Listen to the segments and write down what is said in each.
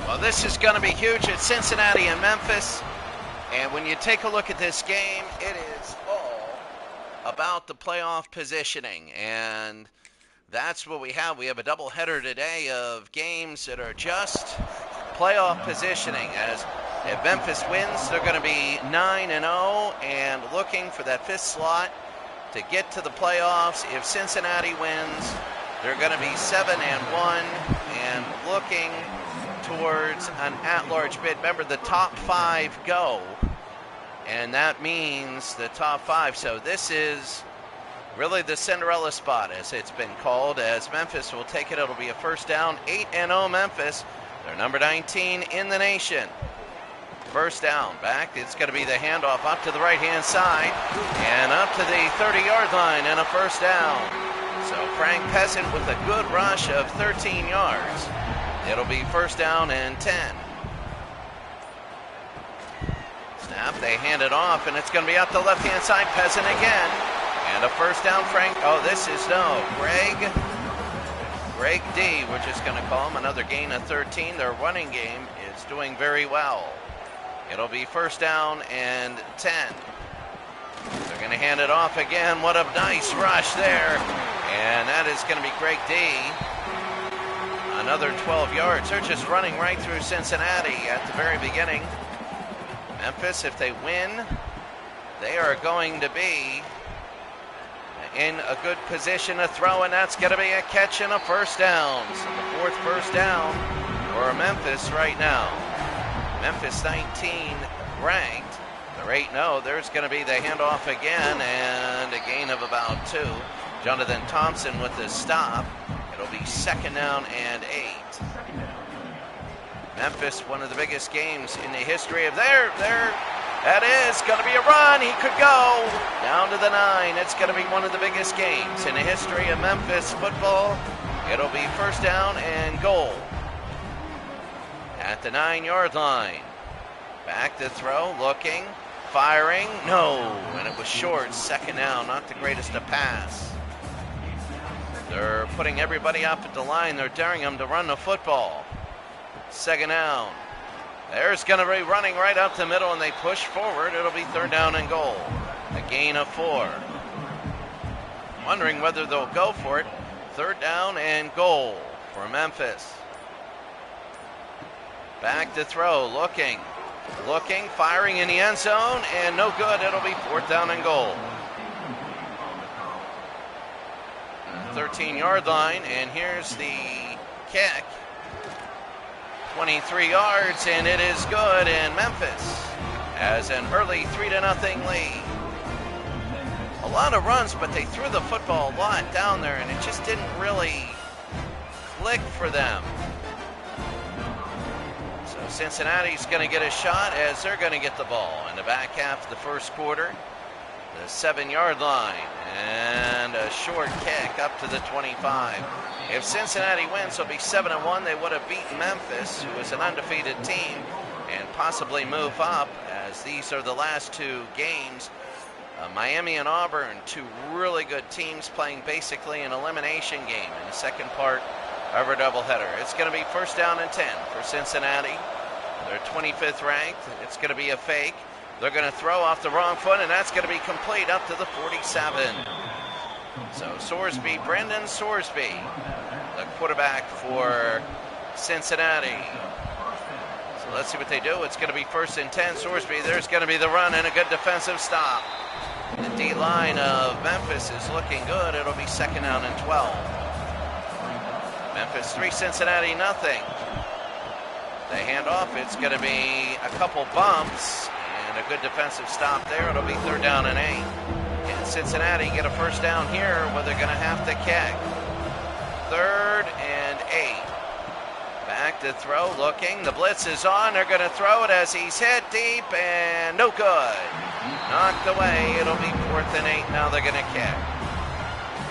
Well, this is going to be huge at Cincinnati and Memphis. And when you take a look at this game, it is all about the playoff positioning. And that's what we have. We have a doubleheader today of games that are just playoff positioning. As if Memphis wins, they're going to be 9-0 and looking for that fifth slot to get to the playoffs. If Cincinnati wins, they're going to be 7-1 and looking towards an at-large bid. Remember, the top 5 go, and that means the top 5. So this is really the Cinderella spot, as it's been called, as Memphis will take it. It'll be a first down. 8-0 Memphis. They're number 19 in the nation. First down, back. It's going to be the handoff up to the right-hand side and up to the 30-yard line and a first down. So Frank Peasant with a good rush of 13 yards. It'll be first down and 10. Snap, they hand it off, and it's going to be up the left-hand side. Peasant again. And a first down, Frank. Oh, this is Greg D, we're just going to call him. Another gain of 13. Their running game is doing very well. It'll be first down and 10. They're going to hand it off again. What a nice rush there. And that is going to be Greg D. Another 12 yards. They're just running right through Cincinnati at the very beginning. Memphis, if they win, they are going to be in a good position to throw, and that's going to be a catch and a first down. So the fourth first down for Memphis right now. Memphis 19 ranked. They're 8-0. There's going to be the handoff again, and a gain of about 2. Jonathan Thompson with the stop. It'll be second down and 8. Memphis, one of the biggest games in the history of that is going to be a run. He could go down to the 9. It's going to be one of the biggest games in the history of Memphis football. It'll be first down and goal at the 9-yard line. Back to throw, looking, firing, no, and it was short. Second down, not the greatest to pass. They're putting everybody up at the line. They're daring them to run the football. Second down. There's going to be running right up the middle, and they push forward. It'll be third down and goal. A gain of 4. Wondering whether they'll go for it. Third down and goal for Memphis. Back to throw, looking, firing in the end zone, and no good. It'll be fourth down and goal. 13-yard line, and here's the kick. 23 yards, and it is good, and Memphis has an early 3-0 lead. A lot of runs, but they threw the football a lot down there, and it just didn't really click for them. So Cincinnati's going to get a shot as they're going to get the ball in the back half of the first quarter. The 7-yard line, and a short kick up to the 25. If Cincinnati wins, they'll be 7-1. They would have beaten Memphis, who is an undefeated team, and possibly move up, as these are the last 2 games. Miami and Auburn, 2 really good teams playing basically an elimination game in the second part of our doubleheader. It's going to be first down and 10 for Cincinnati. They're 25th ranked. It's going to be a fake. They're going to throw off the wrong foot, and that's going to be complete up to the 47. So Sorsby, Brendan Sorsby, the quarterback for Cincinnati. So let's see what they do. It's going to be first and 10. Sorsby, there's going to be the run and a good defensive stop. The D-line of Memphis is looking good. It'll be second down and 12. Memphis 3, Cincinnati nothing. They hand off. It's going to be a couple bumps and a good defensive stop there. It'll be third down and 8. And Cincinnati get a first down here where they're going to have to kick. Third and 8. Back to throw, looking. The blitz is on. They're going to throw it as he's hit deep and no good. Knocked away. It'll be fourth and 8. Now they're going to kick.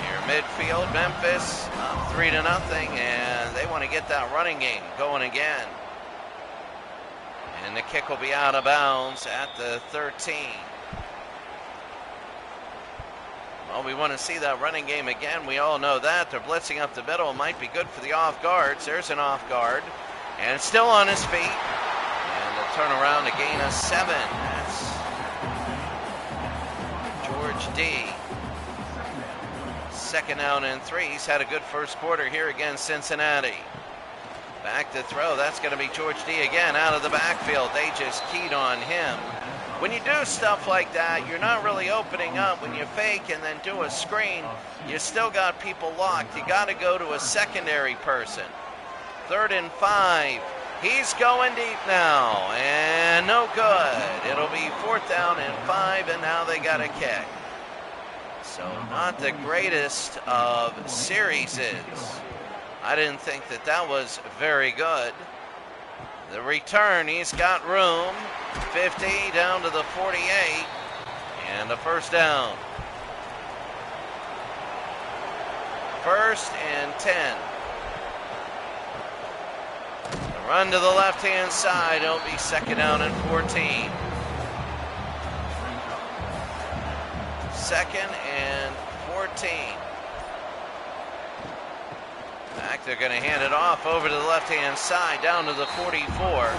Near midfield, Memphis up 3-0, and they want to get that running game going again. And the kick will be out of bounds at the 13. Well, we want to see that running game again. We all know that. They're blitzing up the middle. Might be good for the off guards. There's an off guard. And still on his feet. And a turnaround to gain a 7. That's George D. Second down and 3. He's had a good first quarter here against Cincinnati. Back to throw. That's going to be George D. again out of the backfield. They just keyed on him. When you do stuff like that, you're not really opening up. When you fake and then do a screen, you still got people locked. You got to go to a secondary person. 3rd and 5. He's going deep now, and no good. It'll be 4th down and 5, and now they got a kick. So not the greatest of series. I didn't think that was very good. The return, he's got room. 50 down to the 48, and a first down. 1st and 10. The run to the left-hand side. It'll be 2nd down and 14. 2nd and 14. Back, they're going to hand it off over to the left-hand side, down to the 44.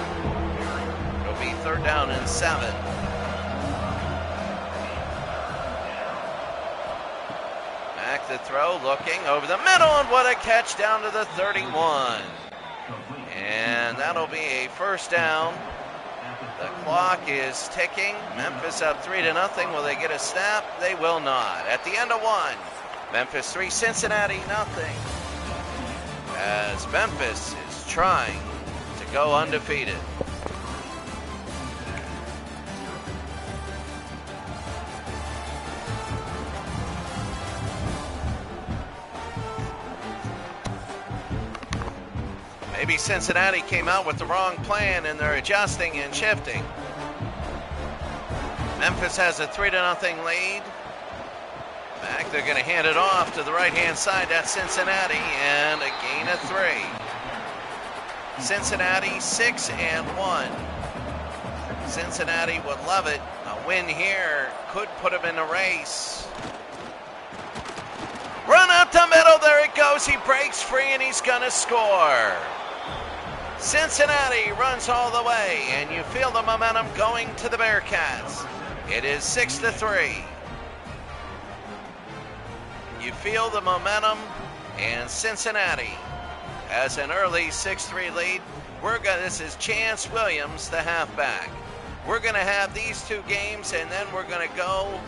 It'll be 3rd down and 7. Back to throw, looking over the middle, and what a catch down to the 31. And that'll be a first down. The clock is ticking. Memphis up 3-0. Will they get a snap? They will not. At the end of 1, Memphis 3, Cincinnati 0. As Memphis is trying to go undefeated. Maybe Cincinnati came out with the wrong plan and they're adjusting and shifting. Memphis has a 3-0 lead. Back, they're going to hand it off to the right-hand side. That's Cincinnati, and a gain of 3. Cincinnati 6-1. Cincinnati would love it. A win here could put them in the race. Run up the middle. There it goes. He breaks free, and he's going to score. Cincinnati runs all the way, and you feel the momentum going to the Bearcats. It is 6-3. You feel the momentum, and Cincinnati has an early 6-3 lead. This is Chance Williams, the halfback. We're going to have these 2 games, and then we're going to go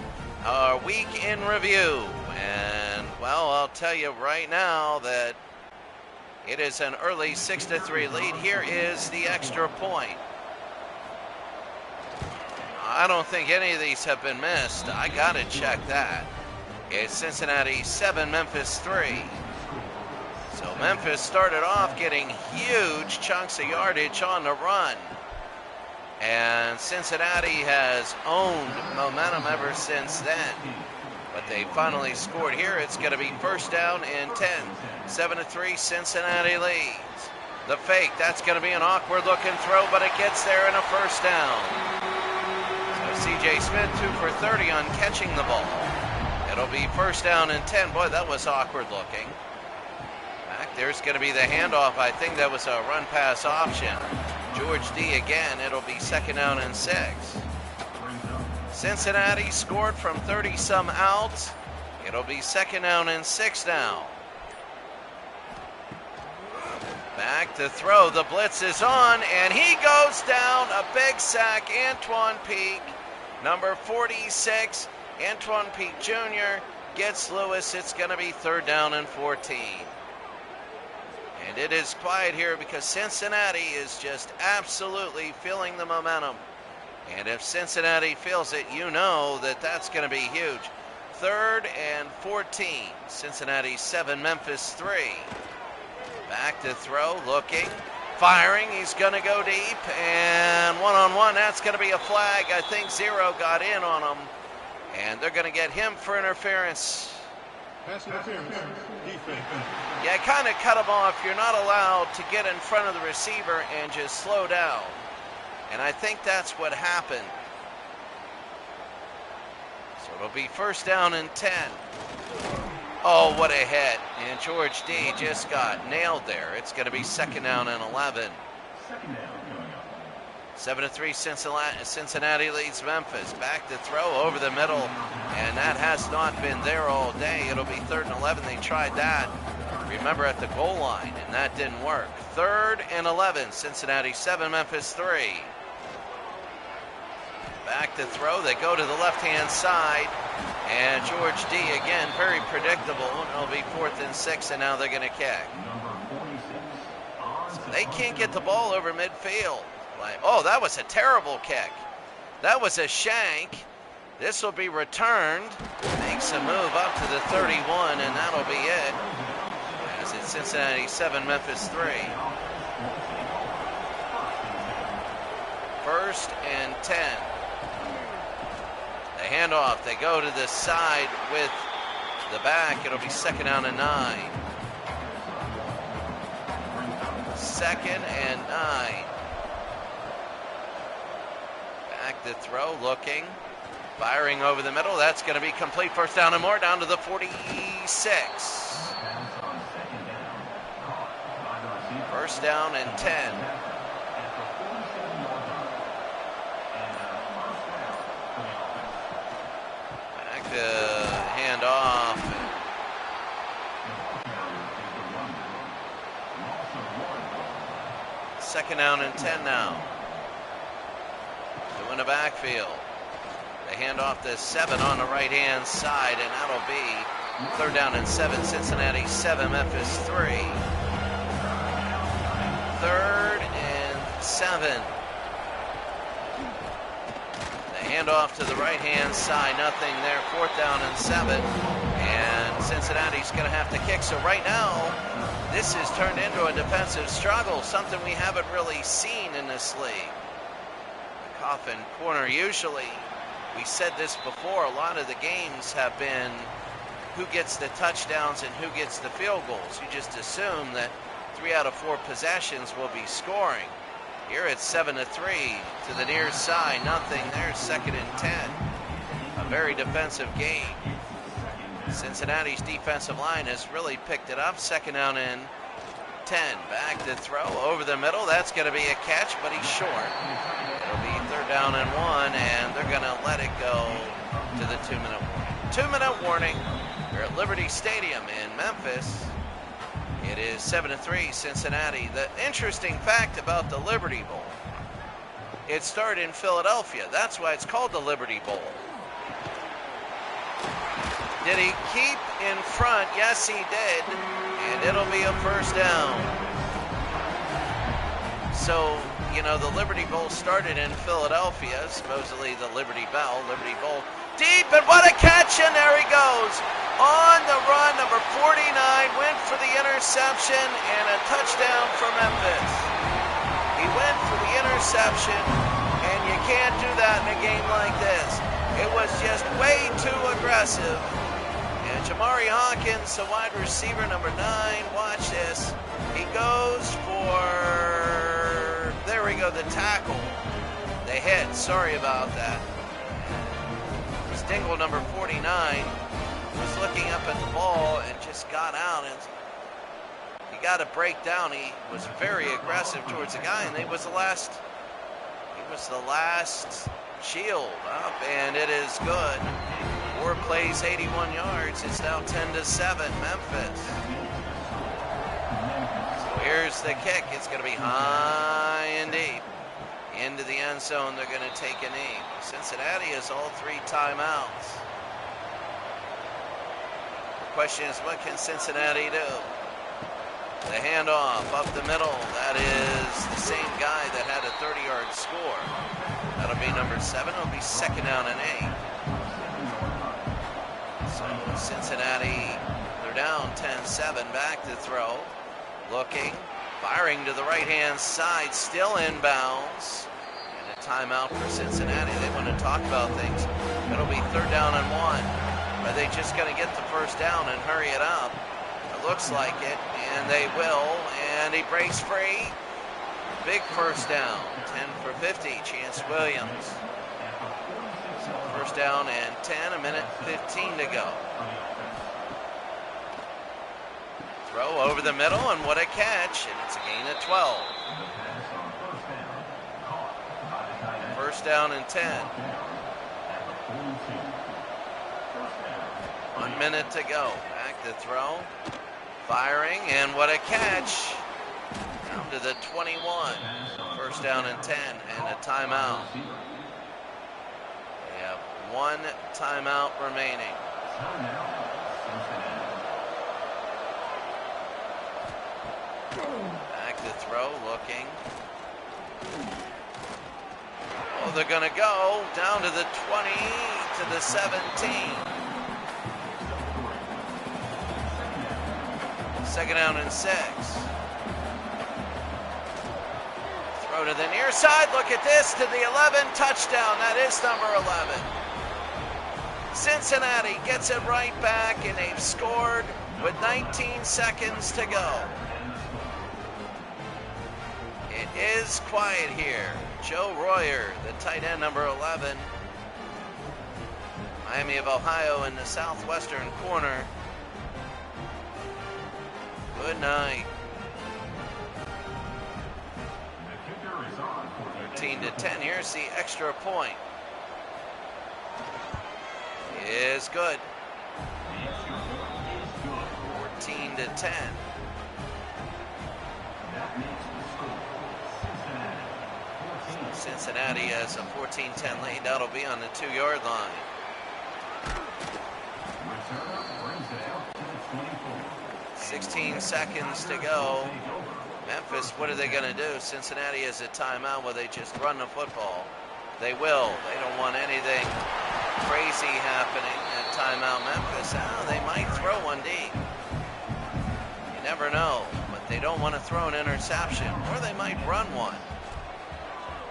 our week in review. And, well, I'll tell you right now that it is an early 6-3 lead. Here is the extra point. I don't think any of these have been missed. I got to check that. It's Cincinnati 7, Memphis 3. So Memphis started off getting huge chunks of yardage on the run. And Cincinnati has owned momentum ever since then. But they finally scored here. It's going to be 1st down and 10. 7-3, Cincinnati leads. The fake, that's going to be an awkward looking throw, but it gets there in a first down. So C.J. Smith 2 for 30 on catching the ball. It'll be 1st down and 10. Boy, that was awkward looking. Back there's going to be the handoff. I think that was a run pass option. George D again. It'll be 2nd down and 6. Cincinnati scored from 30-some out. It'll be 2nd down and 6 now. Back to throw. The blitz is on, and he goes down. A big sack. Antoine Peak, number 46. Antoine Peak Jr. gets Lewis. It's going to be 3rd down and 14. And it is quiet here because Cincinnati is just absolutely feeling the momentum. And if Cincinnati feels it, you know that that's going to be huge. 3rd and 14. Cincinnati 7, Memphis 3. Back to throw, looking, firing. He's going to go deep. And one-on-one, that's going to be a flag. I think 0 got in on him. And they're going to get him for interference. Pass interference, defense. Yeah, kind of cut him off. You're not allowed to get in front of the receiver and just slow down. And I think that's what happened. So it'll be 1st down and 10. Oh, what a hit. And George D just got nailed there. It's going to be 2nd down and 11. 7-3 Cincinnati leads Memphis. Back to throw over the middle, and that has not been there all day. It'll be 3rd and 11. They tried that, remember, at the goal line, and that didn't work. 3rd and 11, Cincinnati 7, Memphis 3. Back to throw. They go to the left-hand side, and George D. again, very predictable. It'll be 4th and 6, and now they're going to kick. So they can't get the ball over midfield. Oh, that was a terrible kick. That was a shank. This will be returned. Makes a move up to the 31, and that'll be it. As it's Cincinnati 7, Memphis 3. 1st and 10. The handoff. They go to the side with the back. It'll be 2nd down and 9. 2nd and 9. Back to throw, looking, firing over the middle. That's going to be complete. 1st down and more, down to the 46. 1st down and 10. Back to hand off. 2nd down and 10 now. In the backfield. They hand off to 7 on the right-hand side, and that'll be 3rd down and 7. Cincinnati 7, Memphis 3. 3rd and 7. They hand off to the right-hand side. Nothing there. 4th down and 7. And Cincinnati's going to have to kick. So right now, this has turned into a defensive struggle, something we haven't really seen in this league. Coffin corner. Usually, we said this before, a lot of the games have been who gets the touchdowns and who gets the field goals. You just assume that 3 out of 4 possessions will be scoring. Here it's 7-3 to the near side. Nothing there. 2nd and 10. A very defensive game. Cincinnati's defensive line has really picked it up. 2nd down and 10. Back to throw over the middle. That's going to be a catch, but he's short. It'll be 3rd down and 1, and they're going to let it go to the 2-minute warning. 2-minute warning. We're at Liberty Stadium in Memphis. It is 7-3 Cincinnati. The interesting fact about the Liberty Bowl, it started in Philadelphia. That's why it's called the Liberty Bowl. Did he keep in front? Yes, he did. And it'll be a 1st down. So, you know, the Liberty Bowl started in Philadelphia, supposedly the Liberty Bell, Liberty Bowl. Deep, and what a catch, and there he goes. On the run, number 49, went for the interception, and a touchdown for Memphis. He went for the interception, and you can't do that in a game like this. It was just way too aggressive. And Jamari Hawkins, the wide receiver, number 9, watch this. He goes for, there we go, the tackle. They hit, sorry about that. Stingle, number 49, was looking up at the ball and just got out. And he got a breakdown. He was very aggressive towards the guy, and he was the last shield up, and it is good. 4 plays, 81 yards. It's now 10-7, Memphis. So here's the kick. It's going to be high and deep. Into the end zone, they're going to take a knee. Cincinnati has all 3 timeouts. The question is, what can Cincinnati do? The handoff up the middle. That is the same guy that had a 30-yard score. That'll be number 7. It'll be 2nd down and 8. So Cincinnati, they're down 10-7. Back to throw. Looking. Firing to the right-hand side. Still inbounds. And a timeout for Cincinnati. They want to talk about things. It'll be 3rd down and 1. Are they just going to get the 1st down and hurry it up? It looks like it, and they will. And he breaks free. Big 1st down. 10 for 50. Chance Williams. So 1st down and 10. 1:15 to go. Throw over the middle, and what a catch. And it's a gain of 12. First down and 10. 1 minute to go. Back to throw. Firing, and what a catch. Down to the 21. First down and 10, and a timeout. We have 1 timeout remaining. Back to throw, looking. Oh, they're going to go down to the 20, to the 17. Second down and 6. Throw to the near side. Look at this, to the 11. Touchdown. That is number 11. Cincinnati gets it right back, and they've scored with 19 seconds to go. It is quiet here. Joe Royer, the tight end, number 11. Miami of Ohio in the southwestern corner. Good night. 13-10. Here's the extra point. Is good. 14-10. Cincinnati has a 14-10 lead. That'll be on the 2-yard line. 16 seconds to go. Memphis, what are they going to do? Cincinnati has a timeout. Will they just run the football? They will. They don't want anything crazy happening at timeout Memphis. Oh, they might throw one deep. You never know. But they don't want to throw an interception. Or they might run one.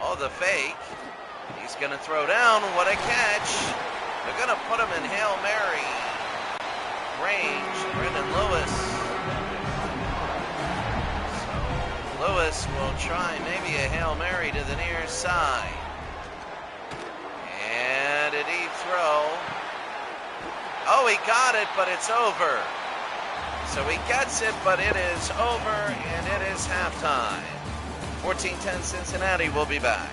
Oh, the fake. He's going to throw down. What a catch. They're going to put him in Hail Mary range. Brendan Lewis. So Lewis will try maybe a Hail Mary to the near side. And a deep throw. Oh, he got it, but it's over. So he gets it, but it is over, and it is halftime. 14-10 Cincinnati. Will be back.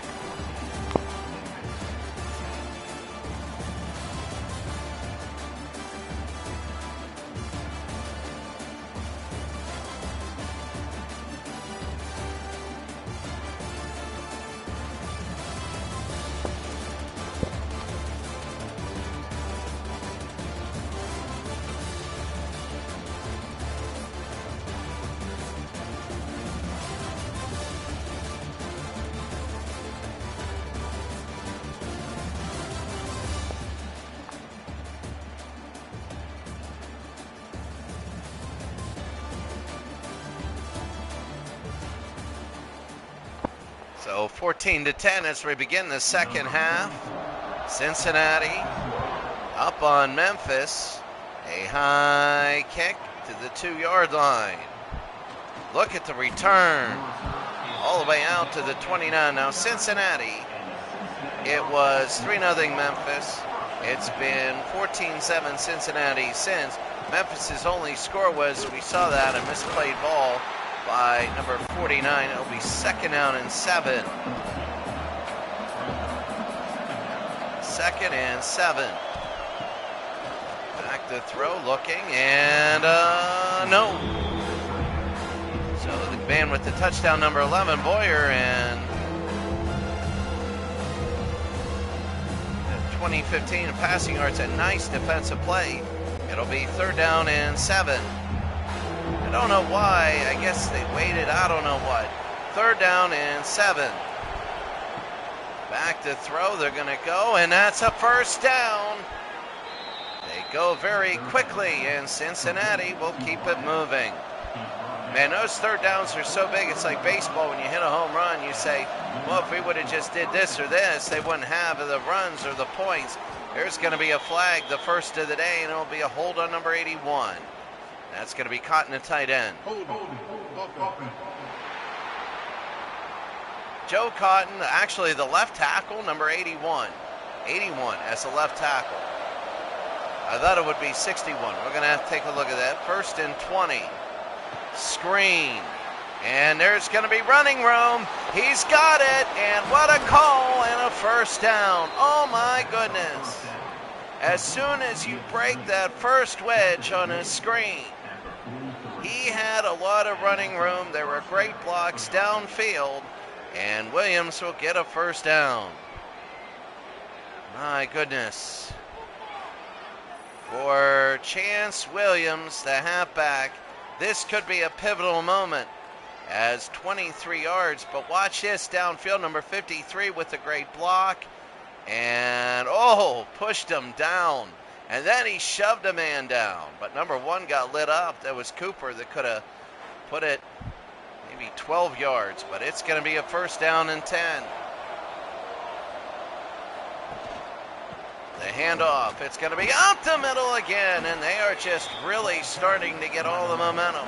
So 14-10 as we begin the second half. Cincinnati up on Memphis. A high kick to the 2-yard line. Look at the return. All the way out to the 29. Now Cincinnati, it was 3-0 Memphis. It's been 14-7 Cincinnati since. Memphis's only score was, we saw that, a misplayed ball by number 49. It'll be second down and 7. Second and 7. Back to throw, looking, and no. So the man with the touchdown, number 11, Boyer, and 2015 passing yards, a nice defensive play. It'll be third down and 7. I don't know why. I guess they waited. I don't know what. Third down and 7. Back to throw. They're going to go, and that's a first down. They go very quickly, and Cincinnati will keep it moving. Man, those third downs are so big. It's like baseball. When you hit a home run, you say, well, if we would have just did this or this, they wouldn't have the runs or the points. There's going to be a flag, the first of the day, and it'll be a hold on number 81. That's going to be Cotton, a tight end. Joe Cotton, actually the left tackle, number 81. 81 as the left tackle. I thought it would be 61. We're going to have to take a look at that. First and 20. Screen. And there's going to be running room. He's got it. And what a call and a first down. Oh, my goodness. As soon as you break that first wedge on his screen, he had a lot of running room. There were great blocks downfield. And Williams will get a first down. My goodness. For Chance Williams, the halfback, this could be a pivotal moment as 23 yards. But watch this downfield, number 53 with a great block. And, pushed him down. And then he shoved a man down. But number 1 got lit up. That was Cooper that could have put it maybe 12 yards. But it's going to be a first down and 10. The handoff, it's going to be out the middle again, and they are just really starting to get all the momentum.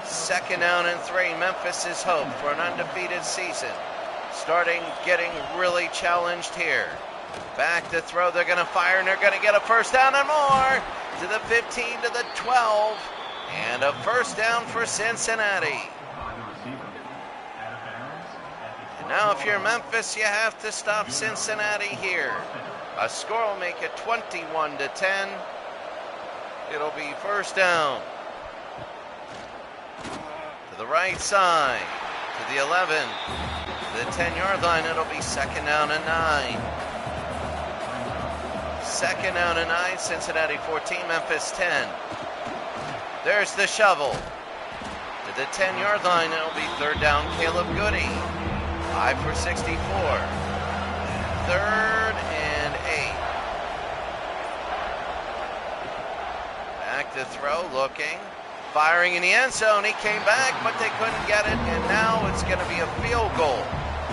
Second down and 3, Memphis' hope for an undefeated season. Getting really challenged here. Back to throw, they're going to fire, and they're going to get a first down and more. To the 15, to the 12, and a first down for Cincinnati. And now if you're Memphis, you have to stop Cincinnati here. A score will make it 21-10. It'll be first down. To the right side, to the 11, to the 10-yard line, it'll be second down and 9. Second down and 9, Cincinnati 14, Memphis 10. There's the shovel. To the 10-yard line, it'll be third down, Caleb Goody. 5 for 64. Third and 8. Back to throw, looking. Firing in the end zone. He came back, but they couldn't get it. And now it's going to be a field goal.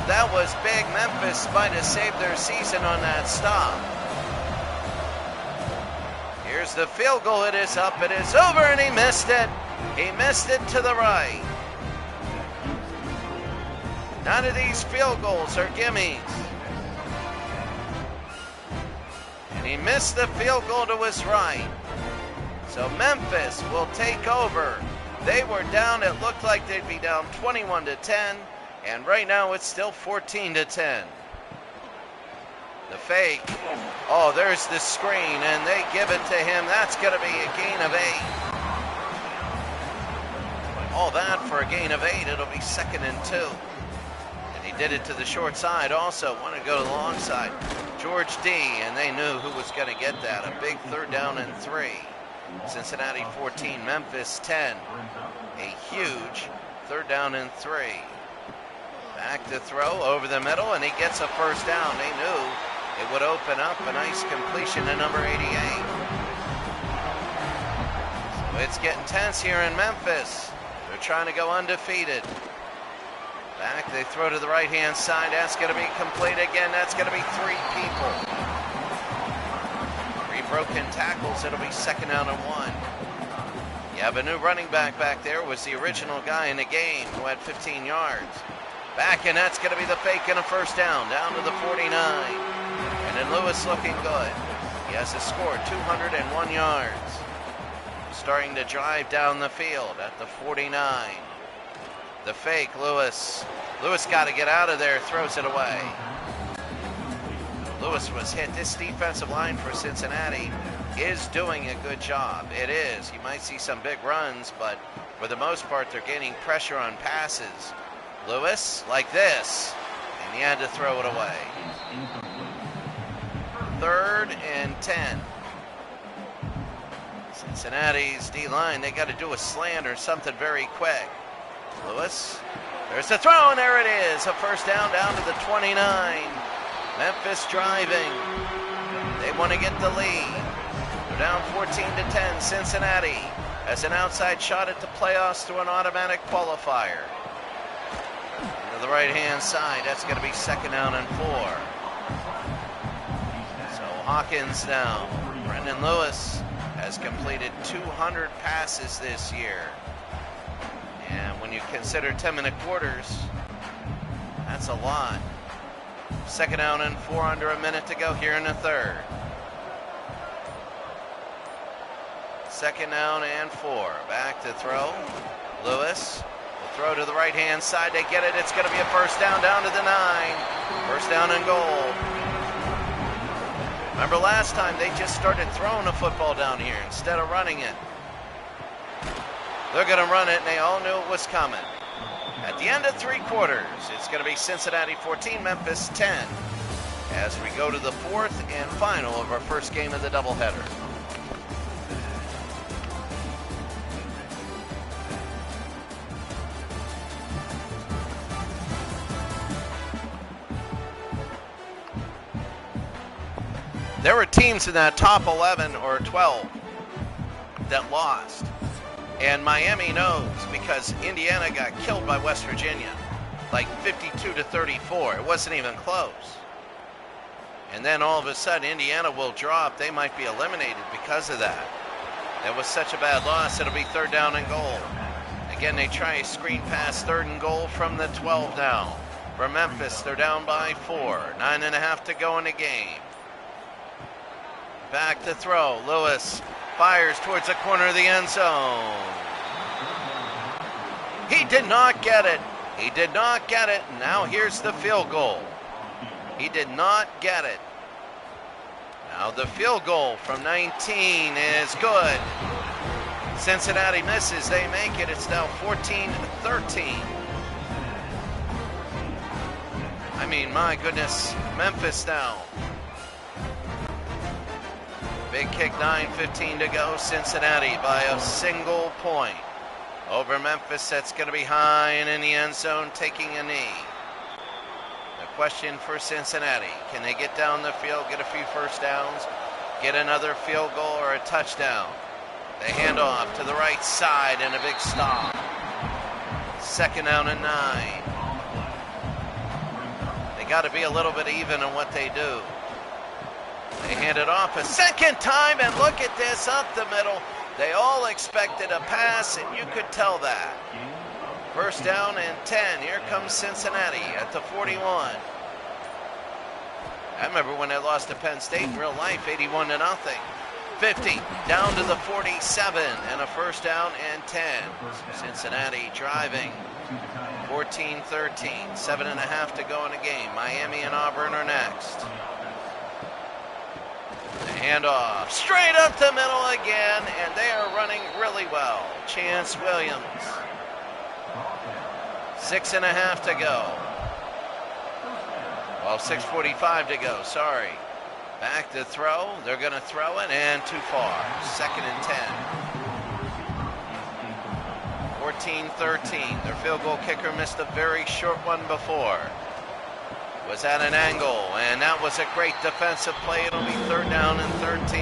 That was big. Memphis might have saved their season on that stop. Here's the field goal. It is up. It is over, and he missed it. He missed it to the right. None of these field goals are gimmies. And he missed the field goal to his right. So Memphis will take over. They were down, it looked like they'd be down 21-10, and right now it's still 14-10. The fake. Oh, there's the screen, and they give it to him. That's going to be a gain of 8. All that for a gain of 8. It'll be second and 2. And he did it to the short side also. Wanted to go to the long side. George D., and they knew who was going to get that. A big third down and 3. Cincinnati 14, Memphis 10. A huge third down and 3. Back to throw over the middle, and he gets a first down. They knew it would open up a nice completion to number 88. So it's getting tense here in Memphis. They're trying to go undefeated. Back, they throw to the right-hand side. That's going to be complete again. That's going to be 3 people. 3 broken tackles. It'll be second down and 1. You have a new running back there. Was the original guy in the game who had 15 yards. Back, and that's going to be the fake and a first down to the 49. And then Lewis looking good. He has a score, 201 yards. Starting to drive down the field at the 49. The fake, Lewis. Lewis got to get out of there, throws it away. Lewis was hit. This defensive line for Cincinnati is doing a good job. It is. You might see some big runs, but for the most part, they're gaining pressure on passes. Lewis, like this, and he had to throw it away. Third and 10. Cincinnati's D-line, they got to do a slant or something very quick. Lewis, there's the throw, and there it is. A first down to the 29. Memphis driving. They want to get the lead. They're down 14-10. Cincinnati has an outside shot at the playoffs through an automatic qualifier. To the right-hand side, that's going to be second down and 4. So Hawkins now. Brendan Lewis has completed 200 passes this year. And when you consider 10-minute quarters, that's a lot. Second down and 4, under a minute to go here in the third. Second down and 4. Back to throw. Lewis will Throw to the right-hand side. They get it. It's going to be a first down to the 9. First down and goal. Remember last time they just started throwing the football down here instead of running it. They're going to run it, and they all knew it was coming. At the end of 3 quarters, it's going to be Cincinnati 14, Memphis 10, as we go to the 4th and final of our first game of the doubleheader. There were teams in that top 11 or 12 that lost. And Miami knows, because Indiana got killed by West Virginia, like 52-34. It wasn't even close. And then all of a sudden, Indiana will drop. They might be eliminated because of that. That was such a bad loss. It'll be 3rd down and goal. Again, they try a screen pass, 3rd and goal from the 12 now. For Memphis, they're down by 4. 9.5 to go in the game. Back to throw. Lewis fires towards the corner of the end zone. He did not get it. He did not get it. Now here's the field goal. He did not get it. Now the field goal from 19 is good. Cincinnati misses. They make it. It's now 14-13. I mean, my goodness. Memphis now. Big kick, 9:15 to go. Cincinnati by a single point. Over Memphis, that's going to be high and in the end zone, taking a knee. The question for Cincinnati, can they get down the field, get a few first downs, get another field goal or a touchdown? They hand off to the right side and a big stop. 2nd down and 9. They got to be a little bit even in what they do. They hand it off a second time, and look at this up the middle. They all expected a pass, and you could tell that. 1st down and 10. Here comes Cincinnati at the 41. I remember when they lost to Penn State in real life, 81-0. 50 down to the 47, and a 1st down and 10. Cincinnati driving. 14-13. 7.5 to go in the game. Miami and Auburn are next. Handoff straight up the middle again, and they are running really well. Chance Williams. 6.5 to go. Well, 6:45 to go, sorry. Back to throw. They're going to throw it, and too far. 2nd and 10. 14-13. Their field goal kicker missed a very short one before. Was at an angle, and that was a great defensive play. It'll be 3rd down and 13.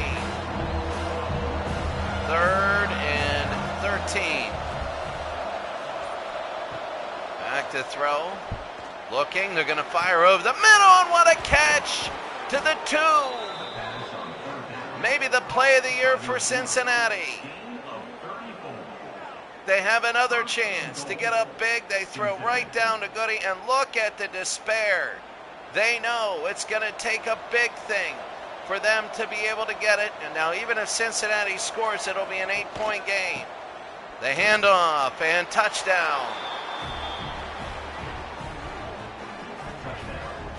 3rd and 13. Back to throw. Looking, they're going to fire over the middle, and what a catch to the 2. Maybe the play of the year for Cincinnati. They have another chance to get up big. They throw right down to Goody, and look at the despair. They know it's going to take a big thing for them to be able to get it. And now even if Cincinnati scores, it'll be an 8-point game. The handoff and touchdown.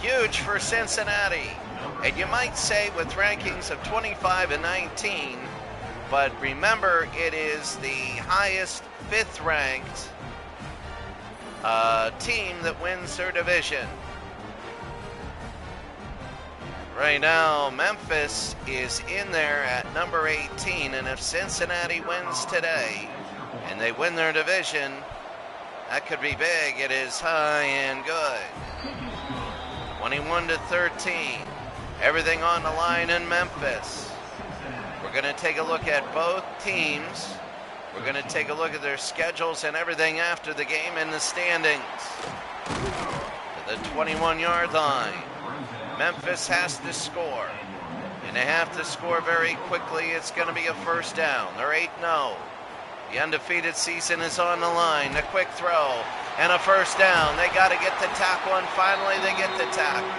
Huge for Cincinnati. And you might say with rankings of 25-19, but remember it is the highest 5th ranked team that wins their division. Right now, Memphis is in there at number 18, and if Cincinnati wins today and they win their division, that could be big. It is high and good. 21-13. Everything on the line in Memphis. We're going to take a look at both teams. We're going to take a look at their schedules and everything after the game in the standings. To the 21-yard line. Memphis has to score, and they have to score very quickly. It's going to be a 1st down. They're 8-0. The undefeated season is on the line. The quick throw and a 1st down. They got to get the tackle, and finally they get the tackle.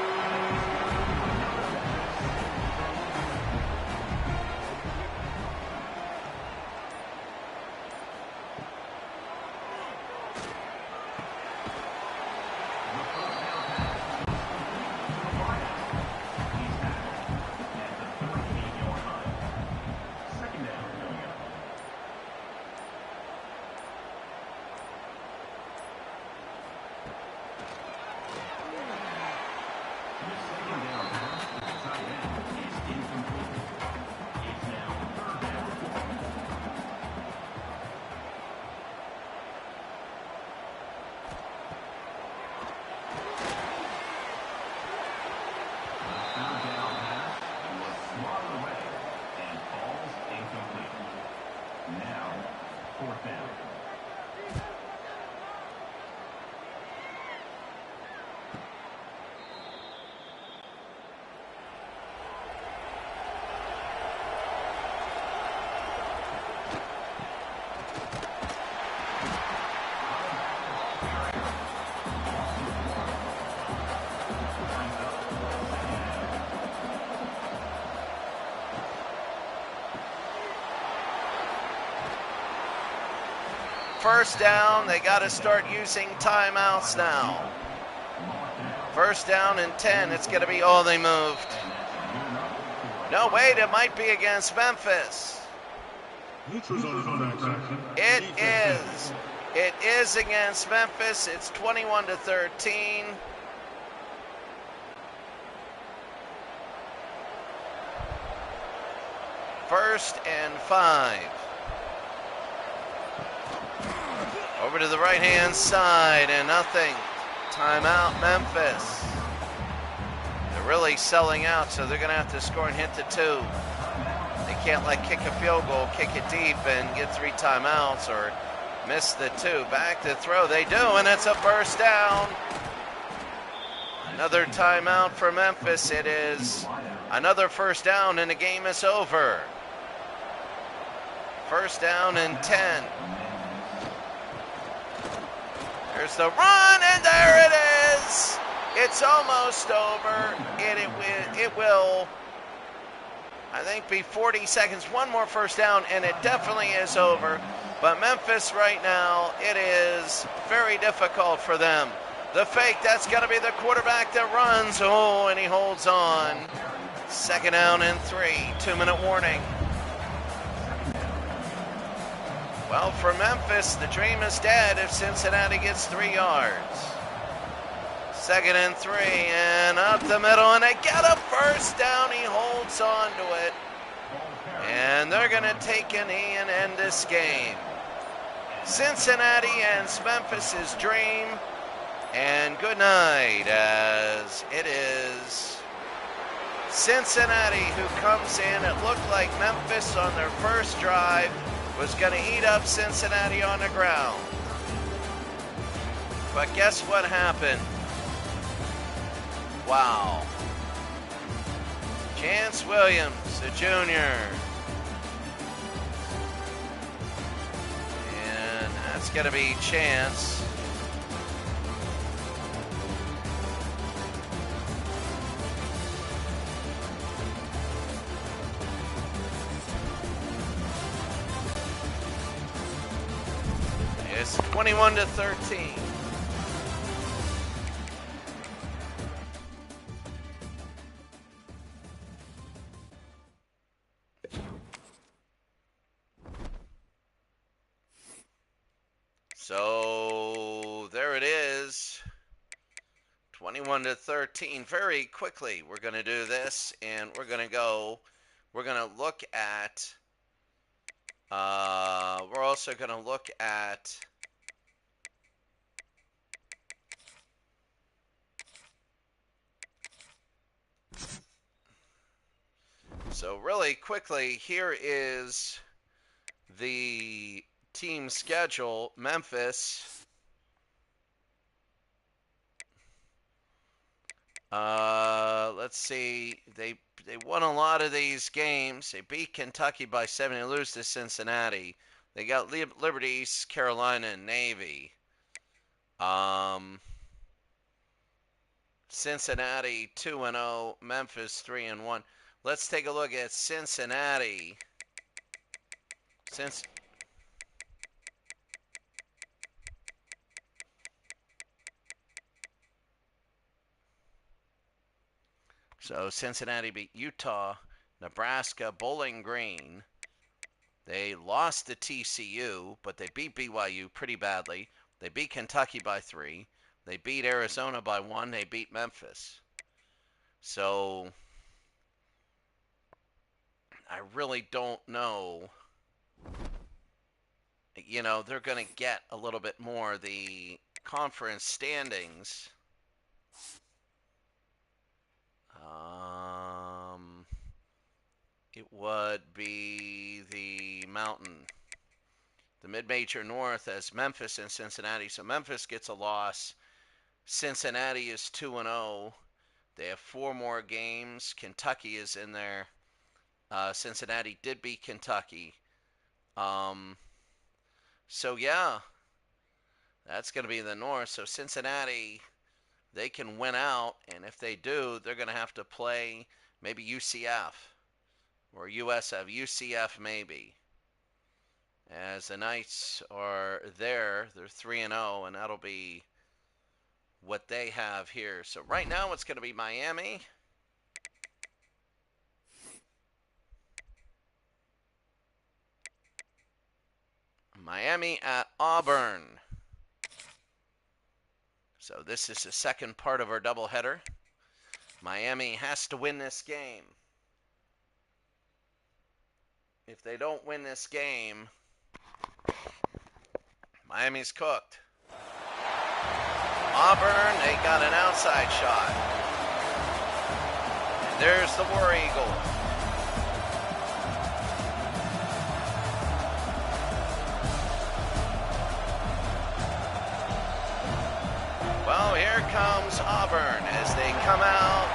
first down. They got to start using timeouts now. First down and 10. It's going to be, oh, they moved. No, wait, it might be against Memphis. It is. It is against Memphis. It's 21-13. First and 5. Over to the right-hand side and nothing. Timeout, Memphis. They're really selling out, so they're going to have to score and hit the 2. They can't kick a field goal, kick it deep, and get 3 timeouts or miss the 2. Back to throw. They do, and it's a first down. Another timeout for Memphis. It is another first down, and the game is over. First down and 10. There's the run, and there it is. It's almost over. It will, I think, be 40 seconds. One more first down, and it definitely is over. But Memphis right now, it is very difficult for them. The fake, that's going to be the quarterback that runs. Oh, and he holds on. Second down and 3. 2-minute warning. Well, for Memphis, the dream is dead if Cincinnati gets 3 yards. Second and 3, and up the middle, and they get a first down. He holds on to it. And they're going to take a knee and end this game. Cincinnati ends Memphis's dream. And good night, as it is Cincinnati who comes in. It looked like Memphis on their first drive was going to eat up Cincinnati on the ground. But guess what happened? Wow. Chance Williams, the junior. And that's going to be Chance. It's 21-13. So there it is. 21-13. Very quickly, we're going to do this, and we're going to look at, we're also going to look at so really quickly, here is the team schedule. Memphis, let's see, they won a lot of these games. They beat Kentucky by 7. They lose to Cincinnati. They got Liberty, East Carolina, and Navy. Cincinnati 2-0, Memphis 3-1. Let's take a look at Cincinnati. So Cincinnati beat Utah, Nebraska, Bowling Green. They lost to TCU, but they beat BYU pretty badly. They beat Kentucky by 3. They beat Arizona by 1. They beat Memphis. So I really don't know. You know, they're going to get a little bit more. The conference standings. It would be the Mountain. The Mid-Major North as Memphis and Cincinnati. So Memphis gets a loss. Cincinnati is 2-0. They have 4 more games. Kentucky is in there. Cincinnati did beat Kentucky. So, yeah, that's going to be the North. So Cincinnati, they can win out. And if they do, they're going to have to play maybe UCF or USF. UCF maybe. as the Knights are there. They're 3-0, and that'll be what they have here. So right now it's going to be Miami. Miami at Auburn. So this is the second part of our doubleheader. Miami has to win this game. If they don't win this game, Miami's cooked. Auburn, they got an outside shot. And there's the War Eagle. Well, here comes Auburn as they come out.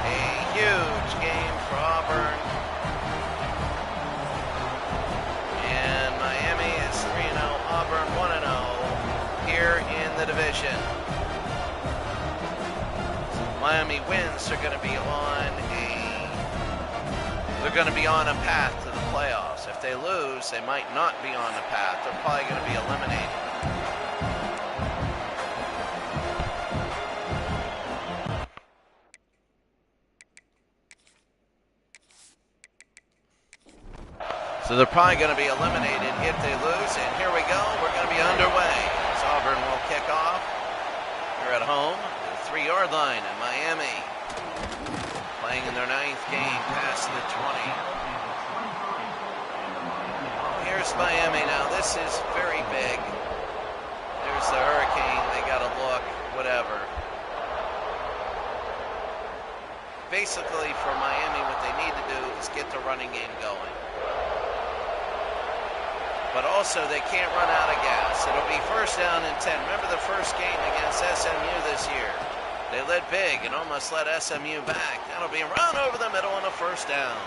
A huge game for Auburn. And Miami is 3-0, Auburn 1-0 here in the division. So Miami wins, they're going to be on a path to the playoffs. If they lose, they might not be on the path. They're probably going to be eliminated. So they're probably going to be eliminated if they lose. And here we go. We're going to be underway as Auburn will kick off. They're at home, the 3-yard line in Miami. Playing in their 9th game past the 20. Oh, here's Miami now. This is very big. There's the Hurricane. They got to look, whatever. Basically, for Miami, what they need to do is get the running game going. But also, they can't run out of gas. It'll be 1st down and 10. Remember the first game against SMU this year? They led big and almost let SMU back. That'll be a run over the middle and a 1st down.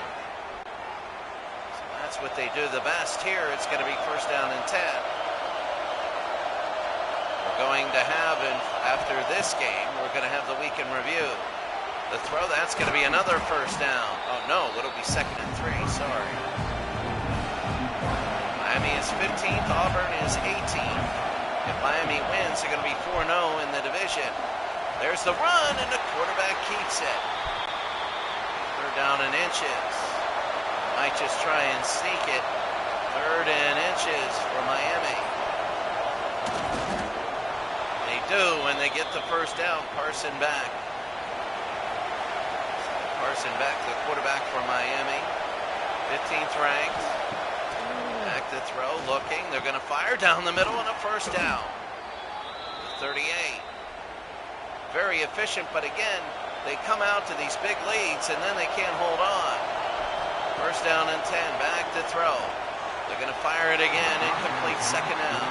So that's what they do the best here. It's going to be 1st down and 10. We're going to have, after this game, we're going to have the weekend review. The throw, that's going to be another 1st down. Oh, no, it'll be 2nd and 3. Sorry. Miami is 15th, Auburn is 18th. If Miami wins, they're going to be 4-0 in the division. There's the run, and the quarterback keeps it. 3rd down and inches. Might just try and sneak it. 3rd and inches for Miami. They do when they get the 1st down. Carson back. Carson back, the quarterback for Miami. 15th ranked. Back to throw, looking. They're going to fire down the middle and a 1st down. The 38. Very efficient, but again, they come out to these big leads and then they can't hold on. 1st down and 10. Back to throw. They're going to fire it again. Incomplete, 2nd down.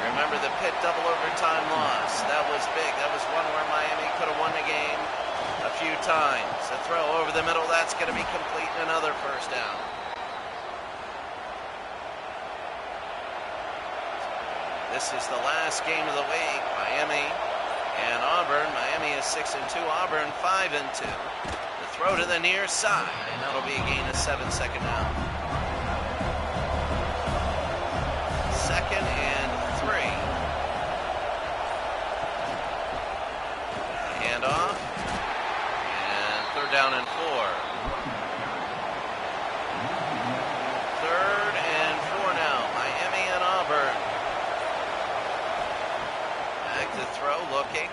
Remember the Pitt double overtime loss. That was big. That was one where Miami could have won the game a few times. A throw over the middle. That's going to be complete and another 1st down. This is the last game of the week. Miami and Auburn. Miami is 6-2. Auburn 5-2. The throw to the near side, and that'll be a gain of 7, 2nd down. 2nd and 3. Handoff, and 3rd down and 4. 3rd and 4 now. Miami and Auburn. Back to throw, looking,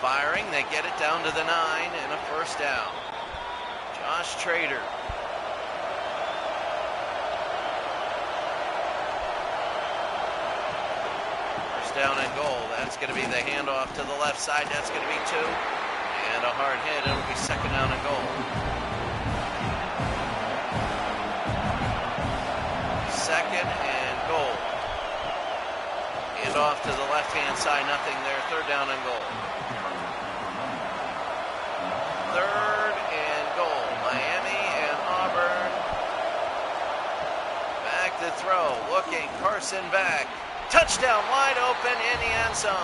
firing. They get it down to the 9 and a 1st down. Josh Trader. 1st down and goal. That's going to be the handoff to the left side. That's going to be 2. And a hard hit. It'll be 2nd down and goal. 2nd and goal. Off to the left-hand side, nothing there. 3rd down and goal. 3rd and goal. Miami and Auburn. Back to throw. Looking. Carson back. Touchdown wide open in the end zone.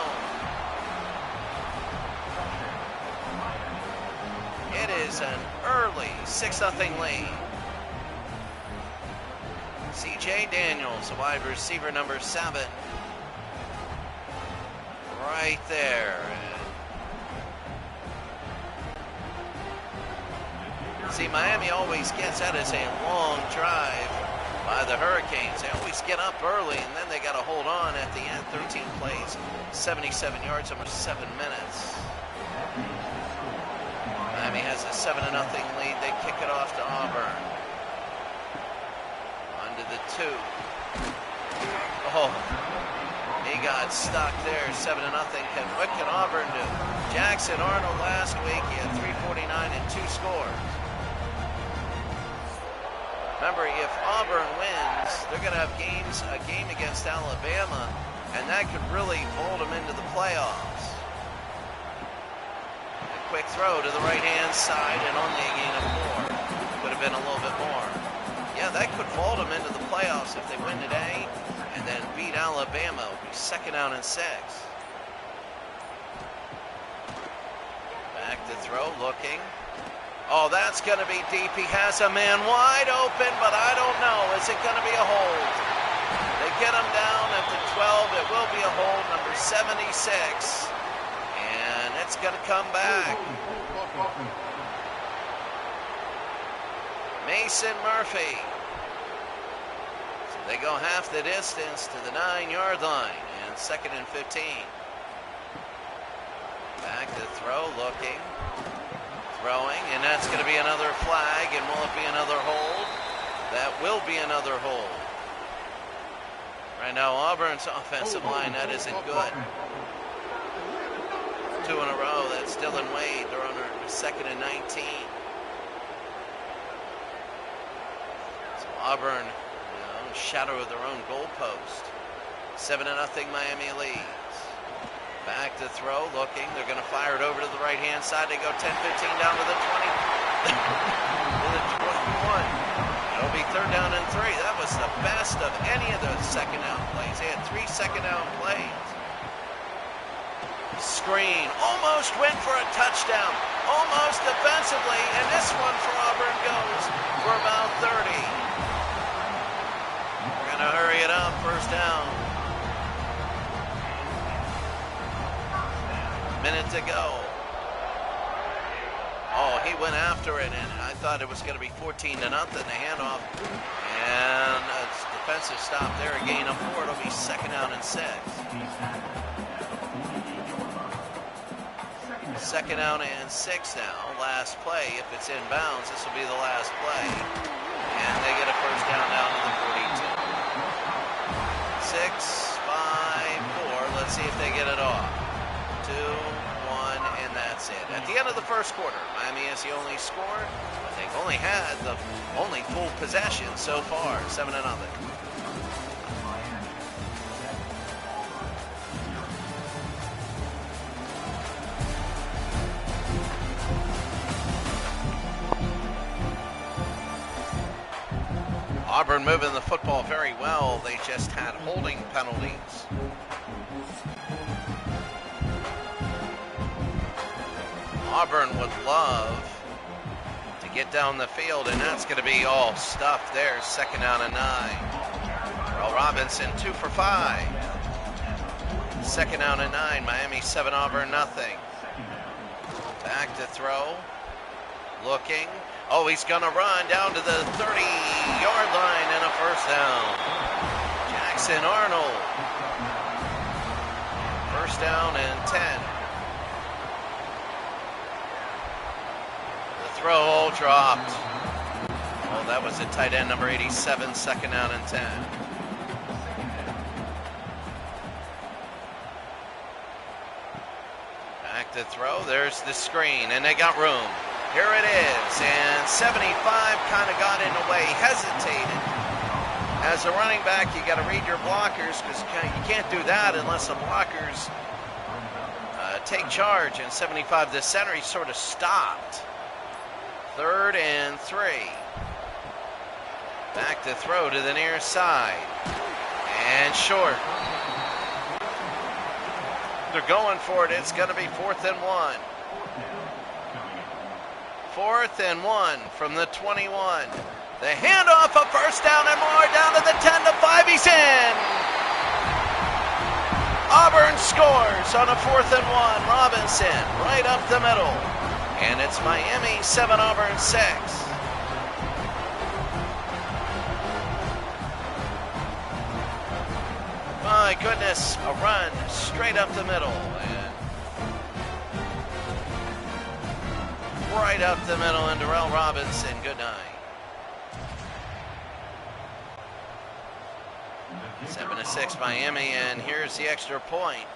It is an early 6-0 lead. C.J. Daniels, the wide receiver number 7. Right there. See, Miami always gets that as a long drive by the Hurricanes. They always get up early, and then they got to hold on at the end. 13 plays, 77 yards, almost 7 minutes. Miami has a 7-0 lead. They kick it off to Auburn. Onto the 2. Oh, he got stuck there. 7-0. What can Auburn do? Jackson Arnold last week, he had 349 and 2 scores. Remember, if Auburn wins, they're going to have a game against Alabama, and that could really fold them into the playoffs. A quick throw to the right-hand side, and only a gain of 4. Could have been a little bit more. Yeah, that could fold them into the playoffs if they win today, and then beat Alabama. It would be 2nd down and 6. Back to throw, looking. Oh, that's going to be deep. He has a man wide open, but I don't know. Is it going to be a hold? They get him down at the 12. It will be a hold, number 76. And it's going to come back. Mason Murphy. So they go half the distance to the 9-yard line. And 2nd and 15. Back to throw, looking. Throwing, and that's going to be another flag, and will it be another hold? That will be another hold. Right now, Auburn's offensive line, that isn't good. 2 in a row, that's Dylan Wade. They're on their 2nd and 19. So Auburn, shadow of their own goalpost. 7-0 Miami leads. Back to throw, looking. They're going to fire it over to the right-hand side. They go 10-15 down to the 20. To the 21. It'll be 3rd down and 3. That was the best of any of those 2nd down plays. They had 3 2nd down plays. Screen. Almost went for a touchdown. Almost defensively. And this one for Auburn goes for about 30. We're going to hurry it up. 1st down. Minute to go. Oh, he went after it, and I thought it was going to be 14-0, the handoff. And it's defensive stop there, a gain of 4. It'll be 2nd down and 6. 2nd down and 6 now. Last play. If it's in bounds, this will be the last play. And they get a 1st down to the 42. 6, 5, 4. Let's see if they get it off. 2, 1, and that's it. At the end of the 1st quarter, Miami is the only score, but they've only had the only full possession so far, 7-0. Auburn moving the football very well. They just had holding penalties. Auburn would love to get down the field, and that's going to be all stuffed there. 2nd down and 9. Earl Robinson 2 for 5. 2nd down and 9. Miami 7, Auburn nothing. Back to throw. Looking. Oh, he's going to run down to the 30-yard line and a 1st down. Jackson Arnold. 1st down and 10. Throw all dropped. Oh, that was a tight end, number 87, 2nd down and 10. Back to throw. There's the screen, and they got room. Here it is, and 75 kind of got in the way, hesitated. As a running back, you got to read your blockers, because you can't do that unless the blockers take charge. And 75, the center, he sort of stopped. 3rd and 3. Back to throw to the near side. And short. They're going for it. It's going to be 4th and 1. 4th and 1 from the 21. The handoff, a first down and more, down to the 10 to 5, he's in! Auburn scores on a 4th and 1. Robinson right up the middle. And it's Miami 7, Auburn 6. My goodness, a run straight up the middle. And right up the middle, and Darrell Robinson, good night. 7-6 Miami, and here's the extra point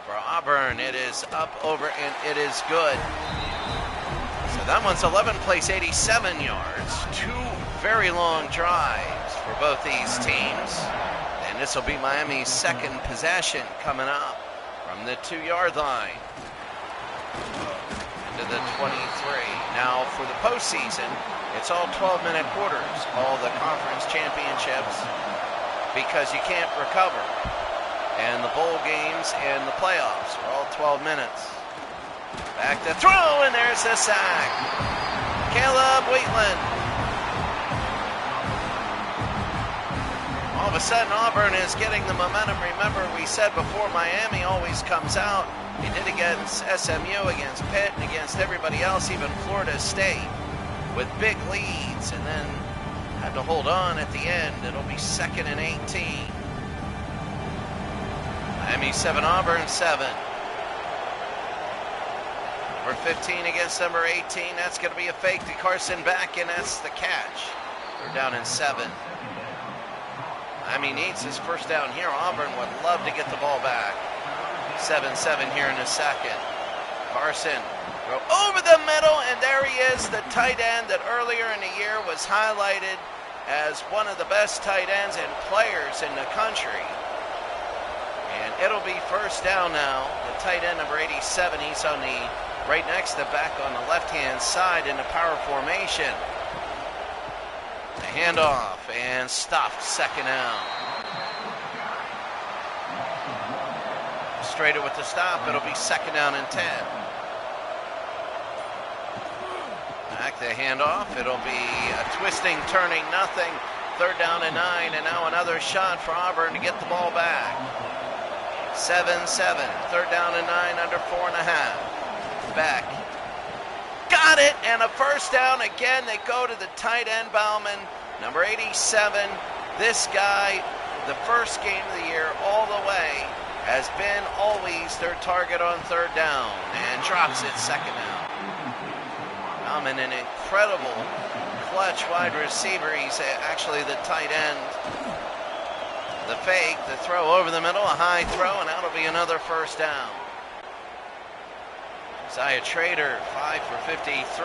for Auburn. It is up, over, and it is good. So that one's 11 plays, 87 yards. 2 very long drives for both these teams. And this will be Miami's second possession coming up from the 2-yard line into the 23. Now for the postseason, it's all 12-minute quarters, all the conference championships, because you can't recover. And the bowl games and the playoffs are all 12 minutes. Back to throw, and there's the sack. Caleb Wheatland. All of a sudden, Auburn is getting the momentum. Remember, we said before, Miami always comes out. He did against SMU, against Pitt, and against everybody else, even Florida State, with big leads, and then had to hold on at the end. It'll be 2nd and 18. Miami 7, Auburn 7. Number 15 against number 18. That's going to be a fake to Carson back, and that's the catch. They're down in 7. Miami needs his first down here. Auburn would love to get the ball back. 7-7 here in a second. Carson go over the middle, and there he is, the tight end that earlier in the year was highlighted as one of the best tight ends and players in the country. And it'll be first down now. The tight end, number 87, he's on the right next to back on the left-hand side in the power formation. The handoff and stopped, 2nd down. Straighter with the stop, it'll be 2nd down and 10. Back the handoff, it'll be a twisting, turning, nothing. 3rd down and 9, and now another shot for Auburn to get the ball back. 7-7, 3rd down and 9, under 4.5. Back. Got it, and a first down again. They go to the tight end, Bauman, number 87. This guy, the first game of the year all the way, has been always their target on 3rd down, and drops it 2nd down. Bauman, an incredible clutch wide receiver. He's actually the tight end. The fake, the throw over the middle, a high throw, and that'll be another first down. Isaiah Trader, 5 for 53.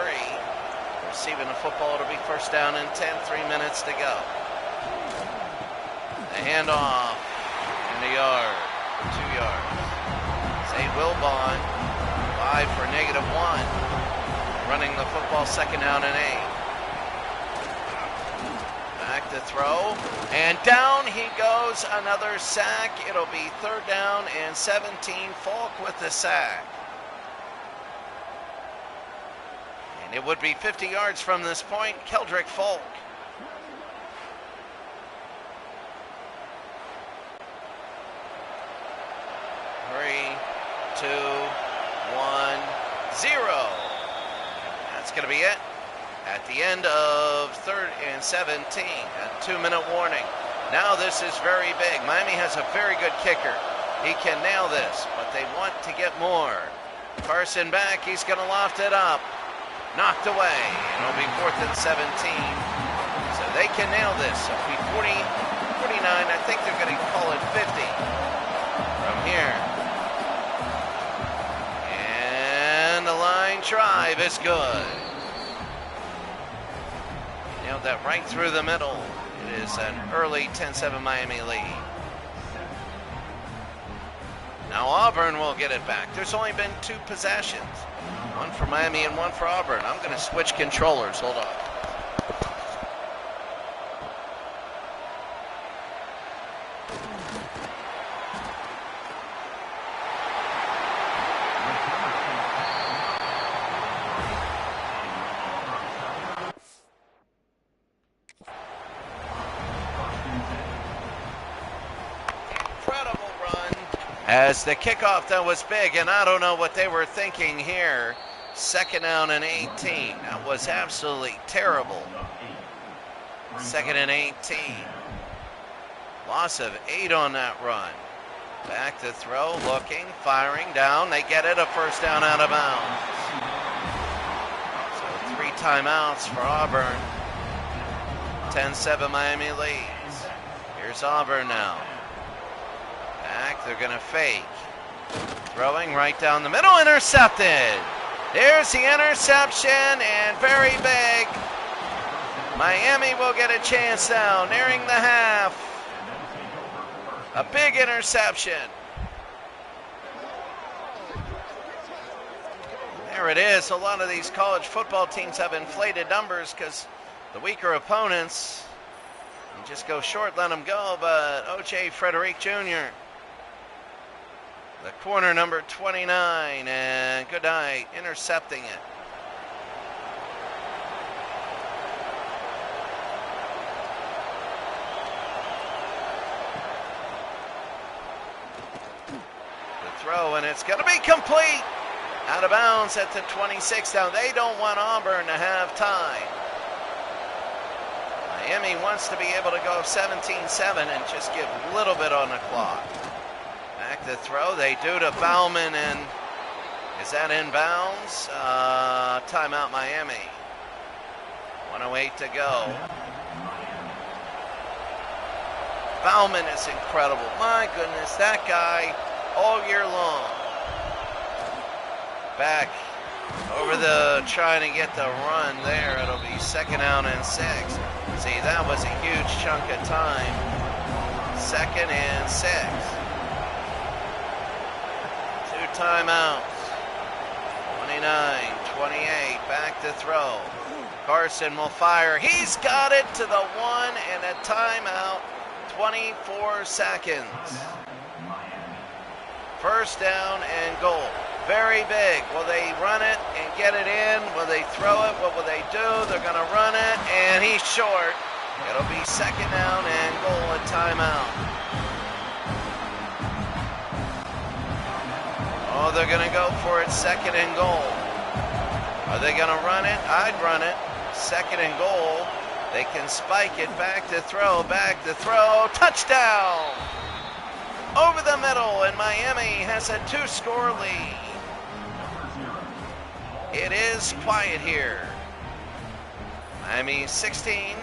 Receiving the football, it'll be first down and 10, 3 minutes to go. The handoff in the yard, 2 yards. Zay Wilbon, 5 for -1. Running the football, 2nd down and 8. Back to throw, and down he goes, another sack. It'll be 3rd down and 17. Falk with the sack. And it would be 50 yards from this point, Keldrick Falk. Three, 2, 1, 0. That's going to be it. At the end of 3rd and 17, a 2-minute warning. Now this is very big. Miami has a very good kicker. He can nail this, but they want to get more. Carson back, he's going to loft it up. Knocked away, and it'll be 4th and 17. So they can nail this. It'll be 40, 49, I think they're going to call it 50 from here. And the line drive is good. Nailed that right through the middle. It is an early 10-7 Miami lead. Now Auburn will get it back. There's only been 2 possessions. One for Miami and one for Auburn. I'm going to switch controllers. Hold on. As the kickoff that was big, and I don't know what they were thinking here. 2nd down and 18. That was absolutely terrible. 2nd and 18. Loss of 8 on that run. Back to throw, looking, firing down. They get it, a 1st down out of bounds. So 3 timeouts for Auburn. 10-7 Miami leads. Here's Auburn now. Back, they're going to fake. Throwing right down the middle, intercepted. There's the interception, and very big. Miami will get a chance now, nearing the half. A big interception. There it is. A lot of these college football teams have inflated numbers because the weaker opponents, you just go short, let them go. But O.J. Frederick Jr., the corner number 29, and good night, intercepting it. The throw, and it's going to be complete. Out of bounds at the 26. Now, they don't want Auburn to have time. Miami wants to be able to go 17-7 and just give a little bit on the clock. Back to throw, they do to Bauman, and is that inbounds? Timeout Miami. 1:08 to go. Bauman is incredible. My goodness, that guy all year long. Back over the, trying to get the run there. It'll be 2nd down and 6. See, that was a huge chunk of time. 2nd and 6. 2 timeouts. 29-28. Back to throw. Carson will fire. He's got it to the 1 and a timeout. 24 seconds. 1st down and goal. Very big. Will they run it and get it in? Will they throw it? What will they do? They're going to run it, and he's short. It'll be 2nd down and goal at timeout. Oh, they're going to go for it, 2nd and goal. Are they going to run it? I'd run it. 2nd and goal. They can spike it, back to throw, touchdown! Over the middle, and Miami has a 2-score lead. It is quiet here. Miami 16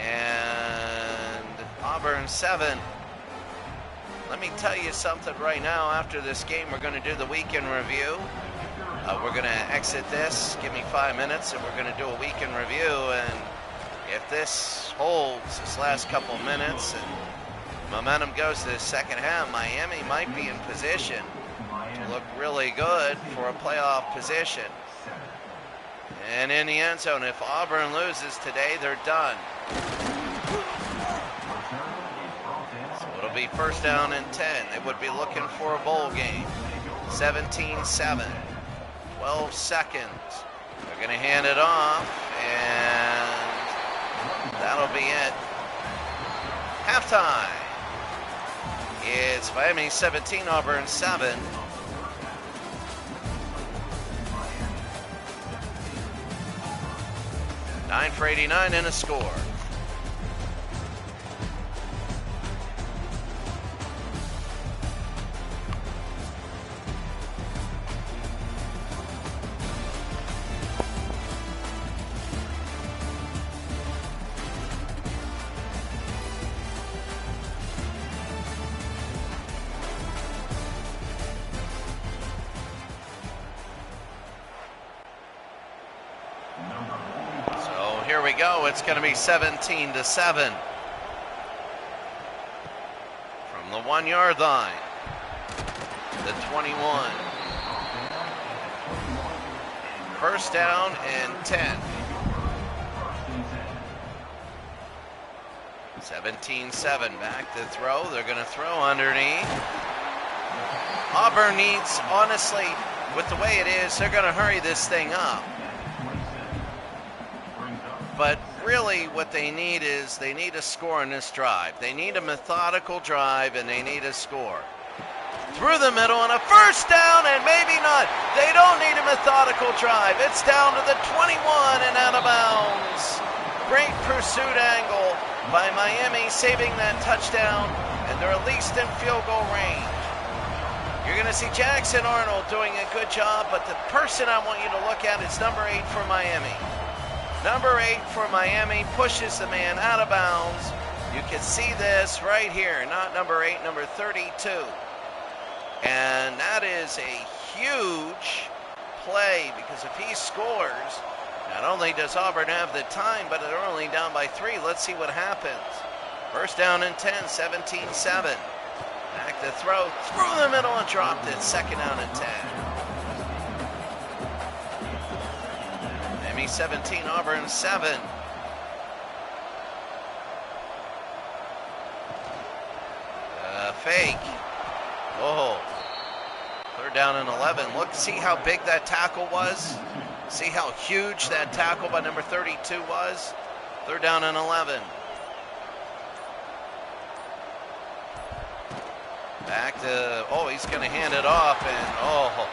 and Auburn 7. Let me tell you something right now. After this game, we're going to do the weekend review. We're going to exit this. Give me 5 minutes, and we're going to do a weekend review. And if this holds this last couple minutes and momentum goes to the 2nd half, Miami might be in position to look really good for a playoff position. And in the end zone, if Auburn loses today, they're done. So it'll be 1st down and 10. They would be looking for a bowl game. 17-7. 12 seconds. They're going to hand it off, and that'll be it. Halftime. It's Miami 17, Auburn 7. Nine for 89 and a score. Here we go. It's going to be 17-7 from the 1-yard line. The 21. 1st down and 10. 17-7. Back to throw. They're going to throw underneath. Auburn needs, honestly, with the way it is, they're going to hurry this thing up. But really what they need is they need a score in this drive. They need a methodical drive, and they need a score. through the middle, and a first down, and maybe not. They don't need a methodical drive. It's down to the 21 and out of bounds. Great pursuit angle by Miami, saving that touchdown, and they're at least in field goal range. You're going to see Jackson Arnold doing a good job, but the person I want you to look at is number 8 for Miami. Number 8 for Miami pushes the man out of bounds. You can see this right here, not number 8, number 32. And that is a huge play, because if he scores, not only does Auburn have the time, but they're only down by 3. Let's see what happens. First down and 10, 17-7. Back to throw, through the middle and dropped it. Second down and 10. Miami 17, Auburn 7. Fake. Oh. Third down and 11. Look, see how big that tackle was? See how huge that tackle by number 32 was? Third down and 11. Back to, oh, he's going to hand it off, and oh.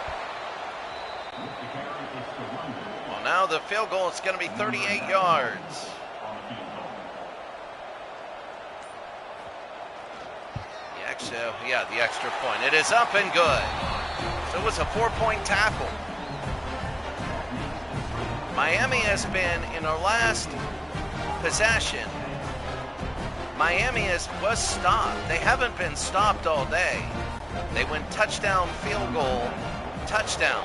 Well, now the field goal is going to be 38 yards. The extra point. It is up and good. So it was a 4-point tackle. Miami has been, in our last possession, Miami was stopped. They haven't been stopped all day. They went touchdown, field goal, touchdown.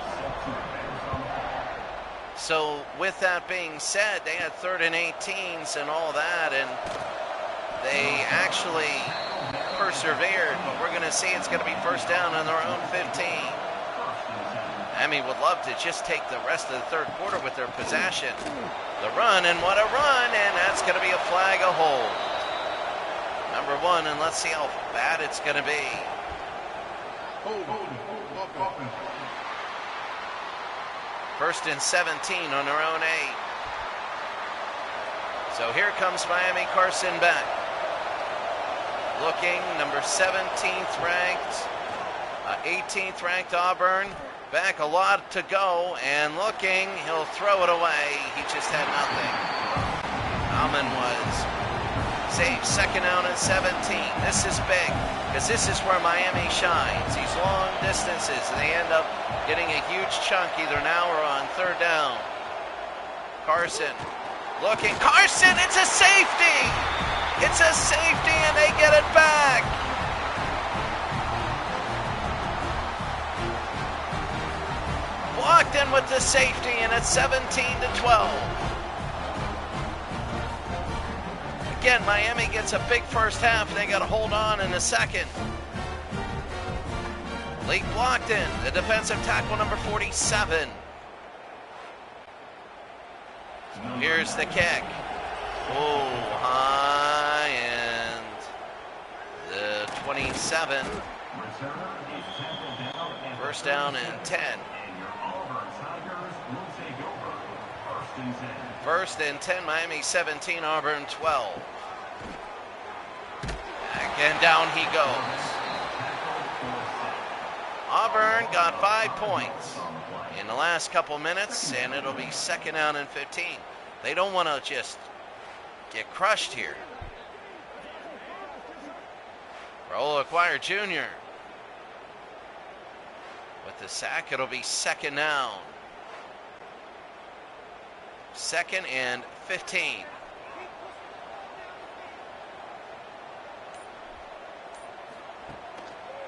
So with that being said, they had 3rd and 18s and all that, and they actually persevered, but we're going to see it's going to be first down on their own 15. Miami would love to just take the rest of the third quarter with their possession. The run, and what a run, and that's going to be a flag, a hold. Number 1, and let's see how bad it's going to be. First and 17 on their own 8. So here comes Miami, Carson back. Looking, number 17th ranked, 18th ranked Auburn. Back, a lot to go, and looking, he'll throw it away. He just had nothing. Alman was saved. Second down and 17. This is big, because this is where Miami shines. These long distances, and they end up getting a huge chunk either now or on third down. Carson looking. Carson, it's a safety! It's a safety, and they get it back. Blocked in with the safety, and it's 17-12. Again, Miami gets a big first half. They got to hold on in the second. Late blocked in. The defensive tackle, number 47. Here's the kick. Oh, high, and the 27. First down and 10. First and 10, Miami 17, Auburn 12. Back and down he goes. Auburn got 5 points in the last couple minutes, and it'll be second down and 15. They don't want to just get crushed here. Raul Acquire Jr. with the sack. It'll be second down. Second and 15.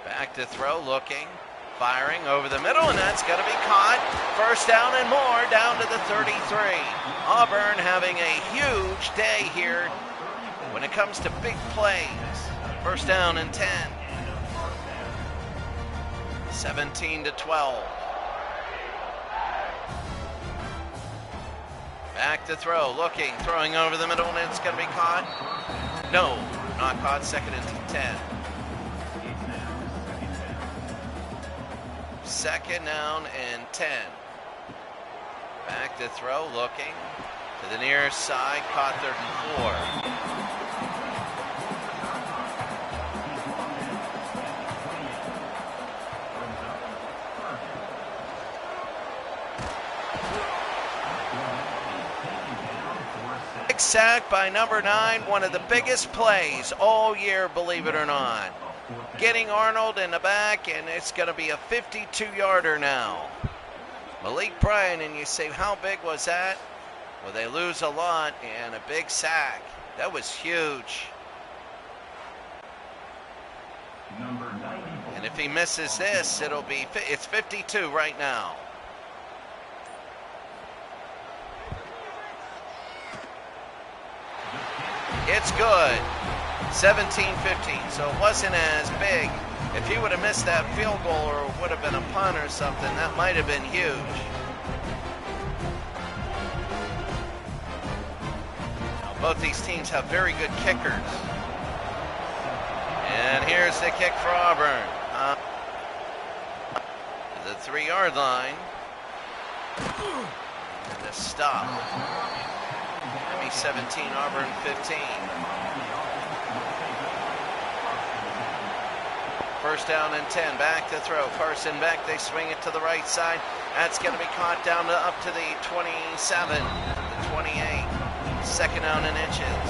Back to throw, looking, firing over the middle, and that's going to be caught. First down and more, down to the 33. Auburn having a huge day here when it comes to big plays. First down and 10. 17-12. Back to throw, looking, throwing over the middle, and it's going to be caught. No, not caught. Second and 10. Second down and 10. Back to throw, looking to the near side, caught 34. Big sack by number 9, one of the biggest plays all year, believe it or not. Getting Arnold in the back, and it's going to be a 52-yarder now. Malik Bryan, and you say, how big was that? Well, they lose a lot, and a big sack. That was huge. And if he misses this, it's 52 right now. It's good. 17-15, so it wasn't as big. If he would have missed that field goal or would have been a punt or something, that might have been huge. Now, both these teams have very good kickers. And here's the kick for Auburn. The 3-yard line. And the stop. Miami 17, Auburn 15. First down and 10, back to throw. Carson Beck, they swing it to the right side. That's going to be caught down to up to the 27, the 28. Second down and inches.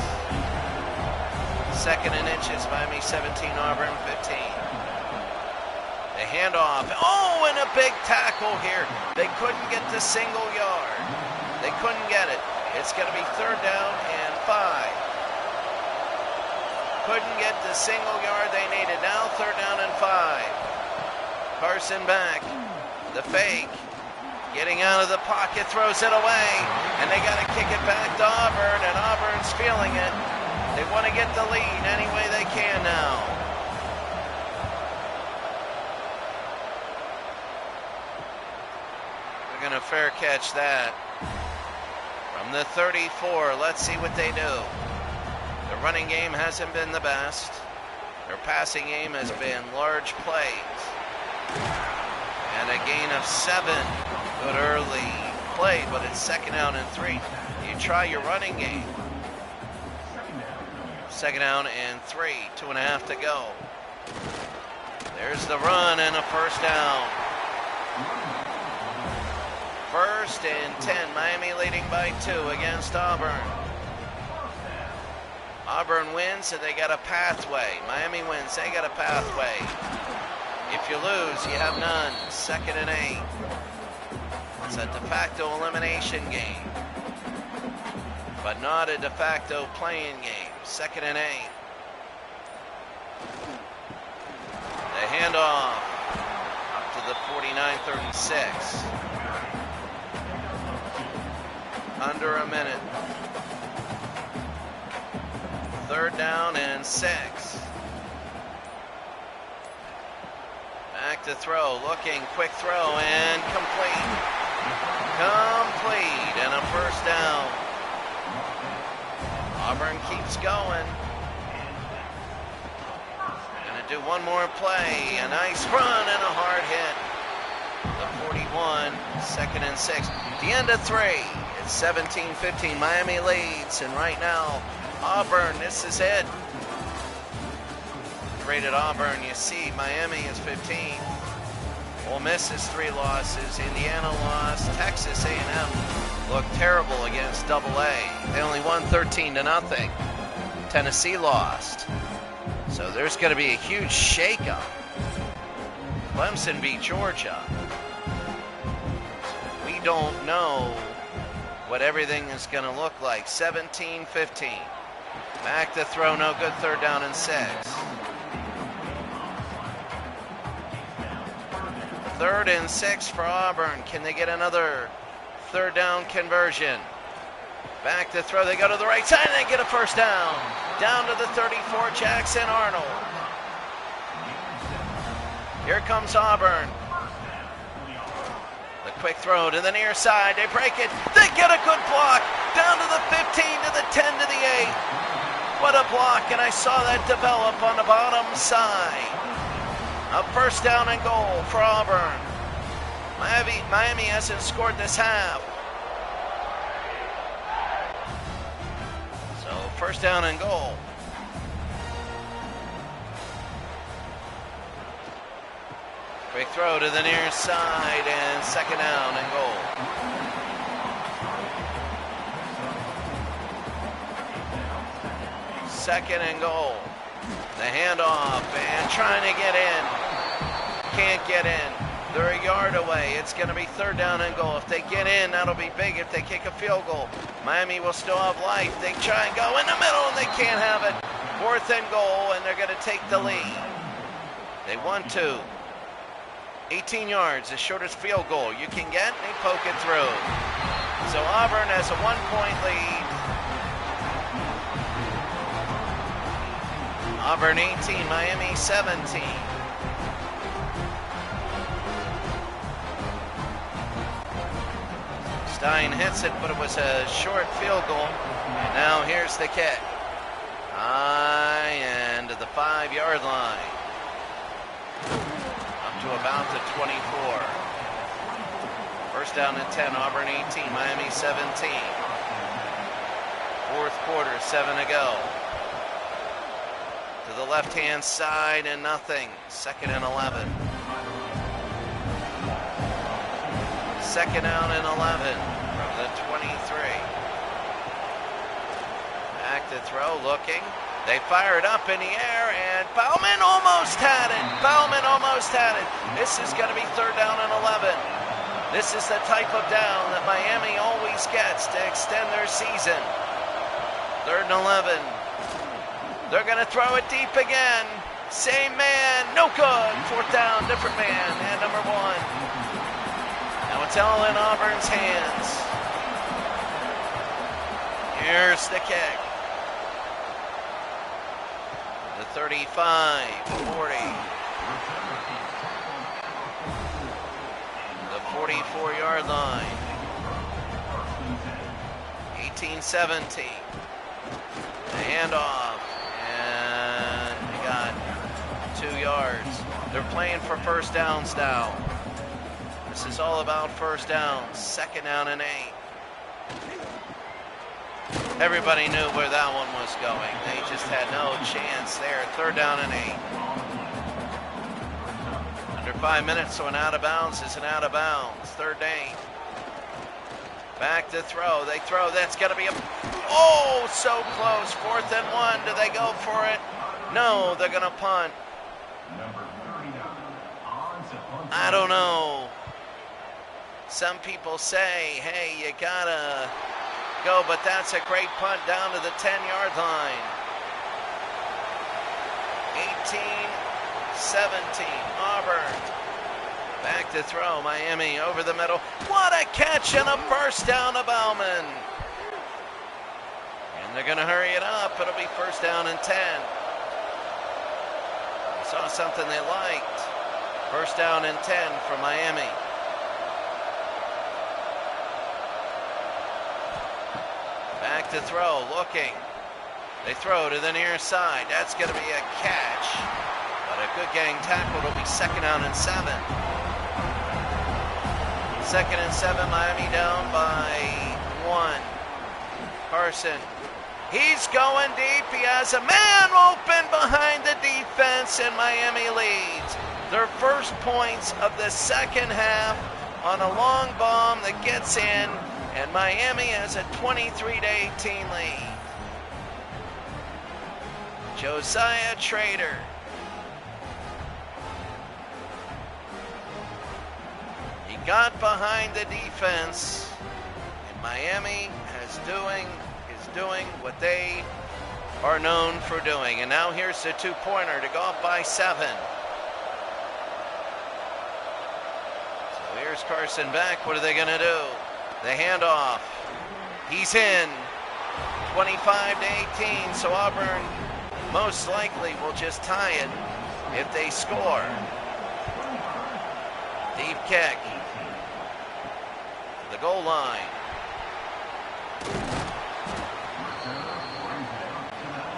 Second and inches, Miami 17, Auburn 15. The handoff. Oh, and a big tackle here. They couldn't get the single yard. They couldn't get it. It's going to be third down and 5. Couldn't get the single yard they needed. Now third down and 5. Carson Beck, the fake, getting out of the pocket, throws it away, and they got to kick it back to Auburn, and Auburn's feeling it. They want to get the lead any way they can now. They're going to fair catch that. From the 34, let's see what they do. The running game hasn't been the best. Their passing game has been large plays. And a gain of 7. Good early play, but it's second down and 3. You try your running game. Second down and 3. 2.5 to go. There's the run and a first down. First and 10. Miami leading by 2 against Auburn. Auburn wins, so they got a pathway. Miami wins, they got a pathway. If you lose, you have none. Second and 8. It's a de facto elimination game, but not a de facto playing game. Second and 8. The handoff up to the 49, 36. Under a minute. Third down and 6. Back to throw, looking, quick throw, and complete. Complete, and a first down. Auburn keeps going. Gonna do one more play. A nice run and a hard hit. The 41, second and 6. The end of 3. It's 17-15. Miami leads, and right now, Auburn, this is it. Rated Auburn, you see Miami is 15. Ole Miss is 3 losses. Indiana lost. Texas A&M looked terrible against AA. They only won 13-0. Tennessee lost. So there's going to be a huge shakeup. Clemson beat Georgia. We don't know what everything is going to look like. 17-15. Back to throw, no good, third down and 6. Third and 6 for Auburn. Can they get another third down conversion? Back to throw, they go to the right side and they get a first down. Down to the 34, Jackson Arnold. Here comes Auburn. The quick throw to the near side, they break it, they get a good block. Down to the 15, to the 10, to the 8. What a block, and I saw that develop on the bottom side. A first down and goal for Auburn. Miami hasn't scored this half. So first down and goal. Quick throw to the near side and second down and goal. 2nd and goal. The handoff and trying to get in. Can't get in. They're a yard away. It's going to be 3rd down and goal. If they get in, that'll be big. If they kick a field goal, Miami will still have life. They try and go in the middle and they can't have it. 4th and goal, and they're going to take the lead. They want to. 18 yards, the shortest field goal you can get, and they poke it through. So Auburn has a 1-point lead. Auburn 18, Miami 17. Stein hits it, but it was a short field goal. And now here's the kick. High end of the 5-yard line. Up to about the 24. 1st down and 10, Auburn 18, Miami 17. 4th quarter, 7 to go. To the left-hand side and nothing. 2nd and 11. 2nd down and 11 from the 23. Back to throw, looking. They fire it up in the air, and Bauman almost had it. Bauman almost had it. This is going to be 3rd down and 11. This is the type of down that Miami always gets to extend their season. 3rd and 11. They're going to throw it deep again. Same man, no good. 4th down, different man, and number 1. Now it's all in Auburn's hands. Here's the kick. The 35, 40. The 44-yard line. 18-17. The handoff. And they got 2 yards. They're playing for 1st downs now. This is all about 1st downs. 2nd down and 8. Everybody knew where that one was going. They just had no chance there. 3rd down and 8. Under 5 minutes, so an out of bounds is an out of bounds. 3rd and 8. Back to throw. They throw. That's going to be a... Oh, so close. 4th and 1. Do they go for it? No, they're going to punt. I don't know. Some people say, hey, you got to go, but that's a great punt down to the 10-yard line. 18-17, Auburn. Back to throw, Miami over the middle. What a catch and a 1st down to Bauman. And they're going to hurry it up. It'll be 1st down and 10. I saw something they liked. 1st down and 10 for Miami. Back to throw, looking. They throw to the near side. That's going to be a catch. But a good gang tackle. It'll be 2nd down and 7. 2nd and 7, Miami down by 1. Carson. He's going deep. He has a man open behind the defense, and Miami leads. Their first points of the 2nd half on a long bomb that gets in. And Miami has a 23-18 lead. Josiah Trader. He got behind the defense, and Miami is doing what they are known for doing. And now here's the 2-pointer to go up by 7. So here's Carson back. What are they going to do? The handoff. He's in. 25-18. So Auburn most likely will just tie it if they score. Deep kick. The goal line.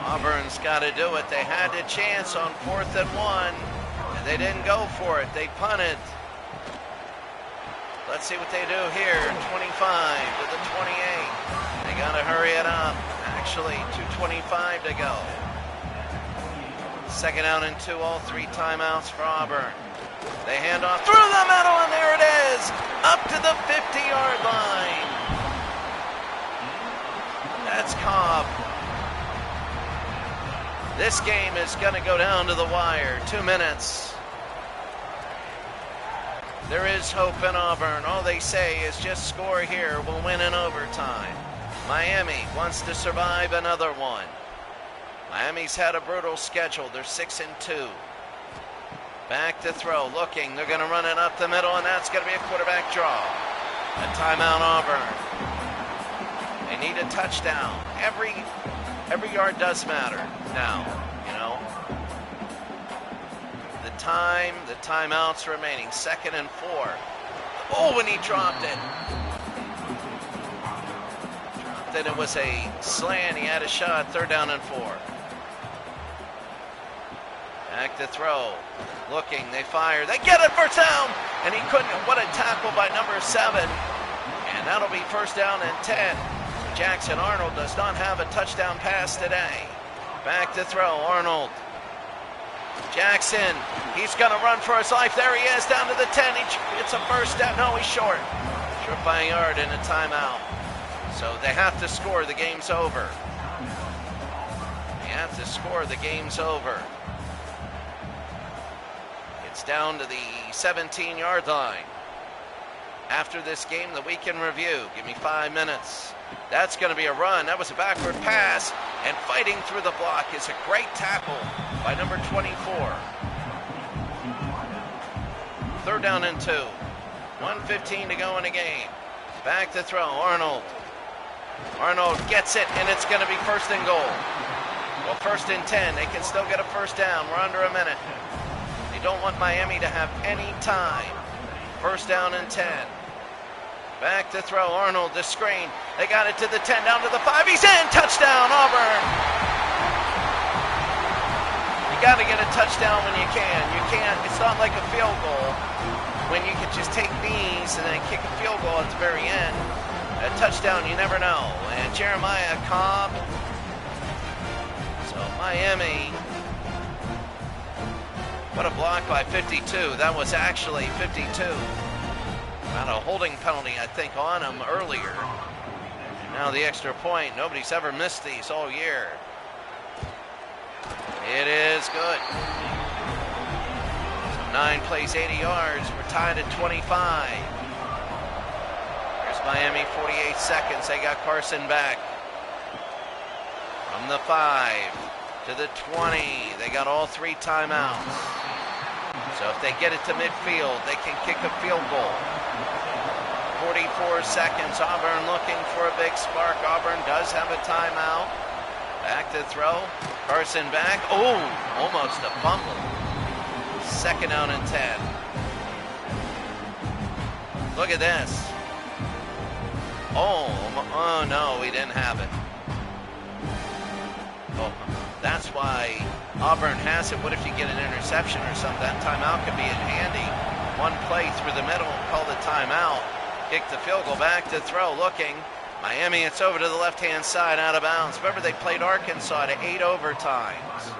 Auburn's got to do it. They had a chance on 4th and 1, and they didn't go for it. They punted. Let's see what they do here. 25 to the 28. They got to hurry it up. Actually, 2:25 to go. 2nd down and 2, all 3 timeouts for Auburn. They hand off through the middle, and there it is. Up to the 50-yard line. That's Cobb. This game is going to go down to the wire. 2 minutes. There is hope in Auburn. All they say is just score here. We'll win in overtime. Miami wants to survive another one. Miami's had a brutal schedule. They're 6-2. Back to throw, looking. They're going to run it up the middle, and that's going to be a quarterback draw. A timeout, Auburn. They need a touchdown. Every yard does matter now, you know. The timeouts remaining. 2nd and 4. Oh, and he dropped it. Then it was a slant. He had a shot. 3rd down and 4. Back to throw. Looking. They fire. They get it. 1st down. And he couldn't. What a tackle by number 7. And that'll be 1st down and 10. Jackson Arnold does not have a touchdown pass today. Back to throw. Arnold. Jackson. He's going to run for his life. There he is. Down to the 10. It's a 1st down. No, he's short. Short by a yard and a timeout. So they have to score. The game's over. They have to score. The game's over. It's down to the 17-yard line. After this game, the weekend review. Give me 5 minutes. That's going to be a run. That was a backward pass. And fighting through the block is a great tackle by number 24. 3rd down and 2. 1:15 to go in the game. Back to throw. Arnold. Arnold gets it, and it's going to be 1st and goal. Well, 1st and 10. They can still get a 1st down. We're under a minute. They don't want Miami to have any time. 1st down and 10. Back to throw. Arnold, the screen. They got it to the 10, down to the 5. He's in. Touchdown, Auburn. You got to get a touchdown when you can. You can't. It's not like a field goal when you can just take these and then kick a field goal at the very end. A touchdown, you never know. And Jeremiah Cobb. So Miami. What a block by 52. That was actually 52. Had a holding penalty, I think, on him earlier. And now the extra point. Nobody's ever missed these all year. It is good. So 9 plays, 80 yards. We're tied at 25. There's Miami, 48 seconds. They got Carson back. From the 5 to the 20. They got all 3 timeouts. So if they get it to midfield, they can kick a field goal. 44 seconds. Auburn looking for a big spark. Auburn does have a timeout. Back to throw. Carson back. Oh, almost a fumble. 2nd down and 10. Look at this. Oh no, we didn't have it. Oh, that's why Auburn has it. What if you get an interception or something? That timeout could be handy. 1 play through the middle, call the timeout. Kick the field goal. Back to throw. Looking. Miami, it's over to the left-hand side, out of bounds. Remember, they played Arkansas to 8 overtimes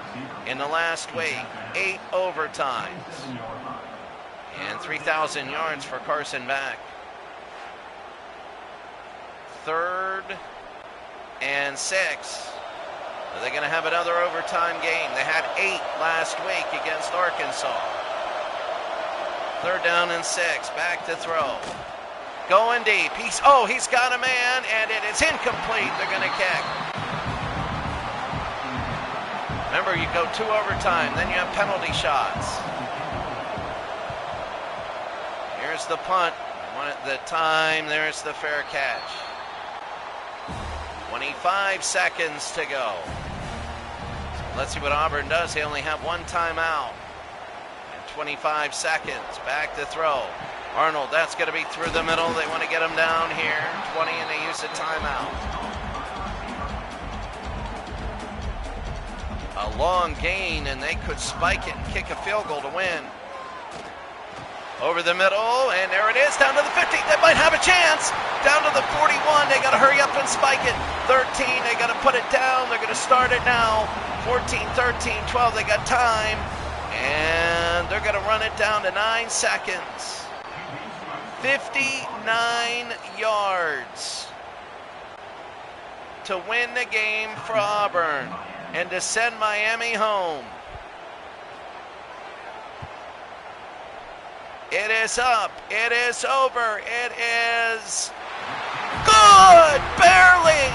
in the last week. 8 overtimes. And 3,000 yards for Carson back. 3rd and 6. Are they going to have another overtime game? They had 8 last week against Arkansas. 3rd down and 6. Back to throw. Going deep. He's got a man, and it is incomplete. They're going to kick. Remember, you go 2 overtime, then you have penalty shots. Here's the punt. One at the time. There's the fair catch. 25 seconds to go. So let's see what Auburn does. They only have 1 timeout. And 25 seconds. Back to throw. Arnold, that's going to be through the middle. They want to get him down here. 20, and they use a timeout. A long gain, and they could spike it and kick a field goal to win. Over the middle, and there it is, down to the 50. They might have a chance. Down to the 41. They got to hurry up and spike it. 13, they got to put it down. They're going to start it now. 14, 13, 12, they got time. And they're going to run it down to 9 seconds. 59 yards to win the game for Auburn. and to send Miami home. It is up. It is over. It is good. Barely.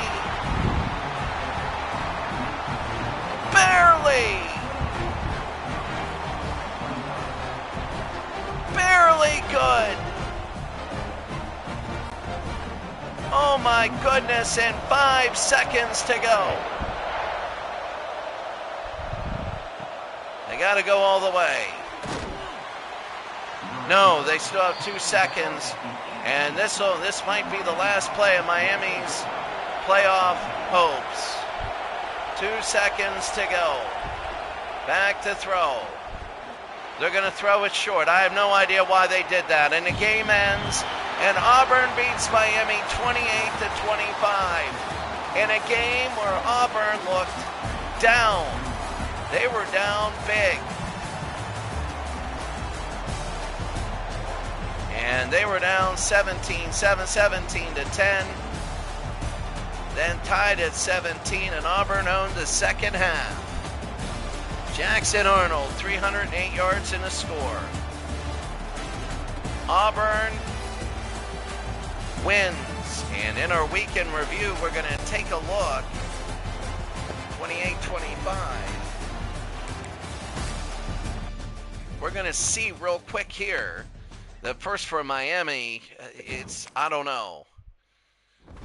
Barely. Barely good. Oh my goodness, and 5 seconds to go. They got to go all the way. No, they still have 2 seconds, and this might be the last play of Miami's playoff hopes. 2 seconds to go. Back to throw. They're going to throw it short. I have no idea why they did that. And the game ends, and Auburn beats Miami 28-25 in a game where Auburn looked down. They were down big. And they were down 17 to 10. Then tied at 17, and Auburn owned the second half. Jackson Arnold, 308 yards in a score. Auburn wins. And in our weekend review, we're going to take a look. 28-25. We're going to see real quick here. The first for Miami, I don't know.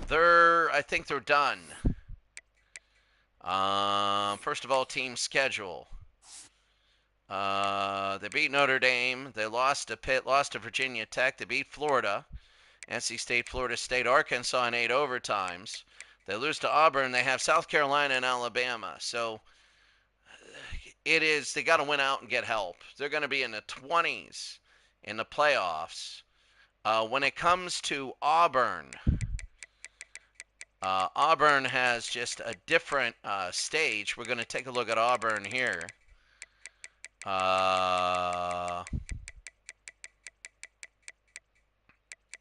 I think they're done. First of all, team schedule. They beat Notre Dame. They lost to Pitt, lost to Virginia Tech. They beat Florida, NC State, Florida State, Arkansas in 8 overtimes. They lose to Auburn. They have South Carolina and Alabama. So they got to win out and get help. They're going to be in the 20s in the playoffs. When it comes to Auburn, Auburn has just a different stage. We're going to take a look at Auburn here.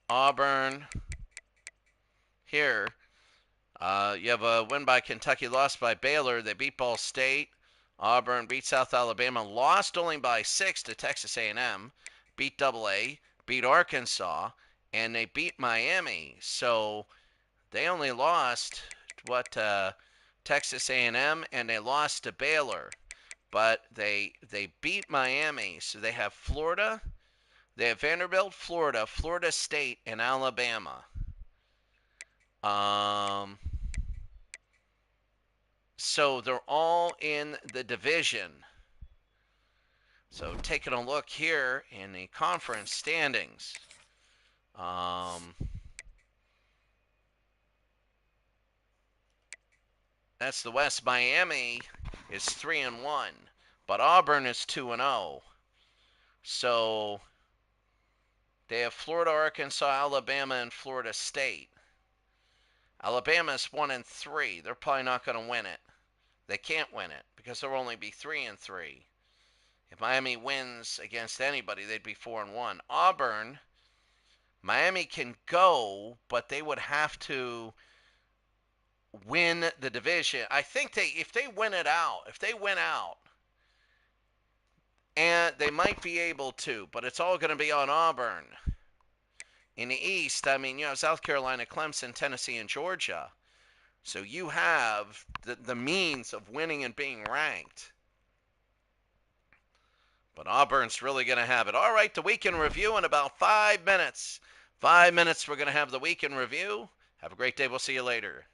Auburn here. You have a win by Kentucky, lost by Baylor. They beat Ball State. Auburn beat South Alabama, lost only by 6 to Texas A&M. Beat AA, beat Arkansas, and they beat Miami. So they only lost Texas A&M, and they lost to Baylor. But they beat Miami. So they have Florida, they have Vanderbilt, Florida, Florida State, and Alabama. So they're all in the division. So taking a look here in the conference standings. That's the West. Miami is 3-1, but Auburn is 2-0. So they have Florida, Arkansas, Alabama, and Florida State. Alabama's 1-3. They're probably not going to win it. They can't win it because they'll only be 3-3. If Miami wins against anybody, they'd be 4-1. Auburn, Miami can go, but they would have to win the division. I think if they win out, and they might be able to, but it's all going to be on Auburn. In the East, I mean, you have South Carolina, Clemson, Tennessee, and Georgia. So you have the means of winning and being ranked. But Auburn's really going to have it. All right, the weekend review in about 5 minutes. 5 minutes, we're going to have the weekend review. Have a great day. We'll see you later.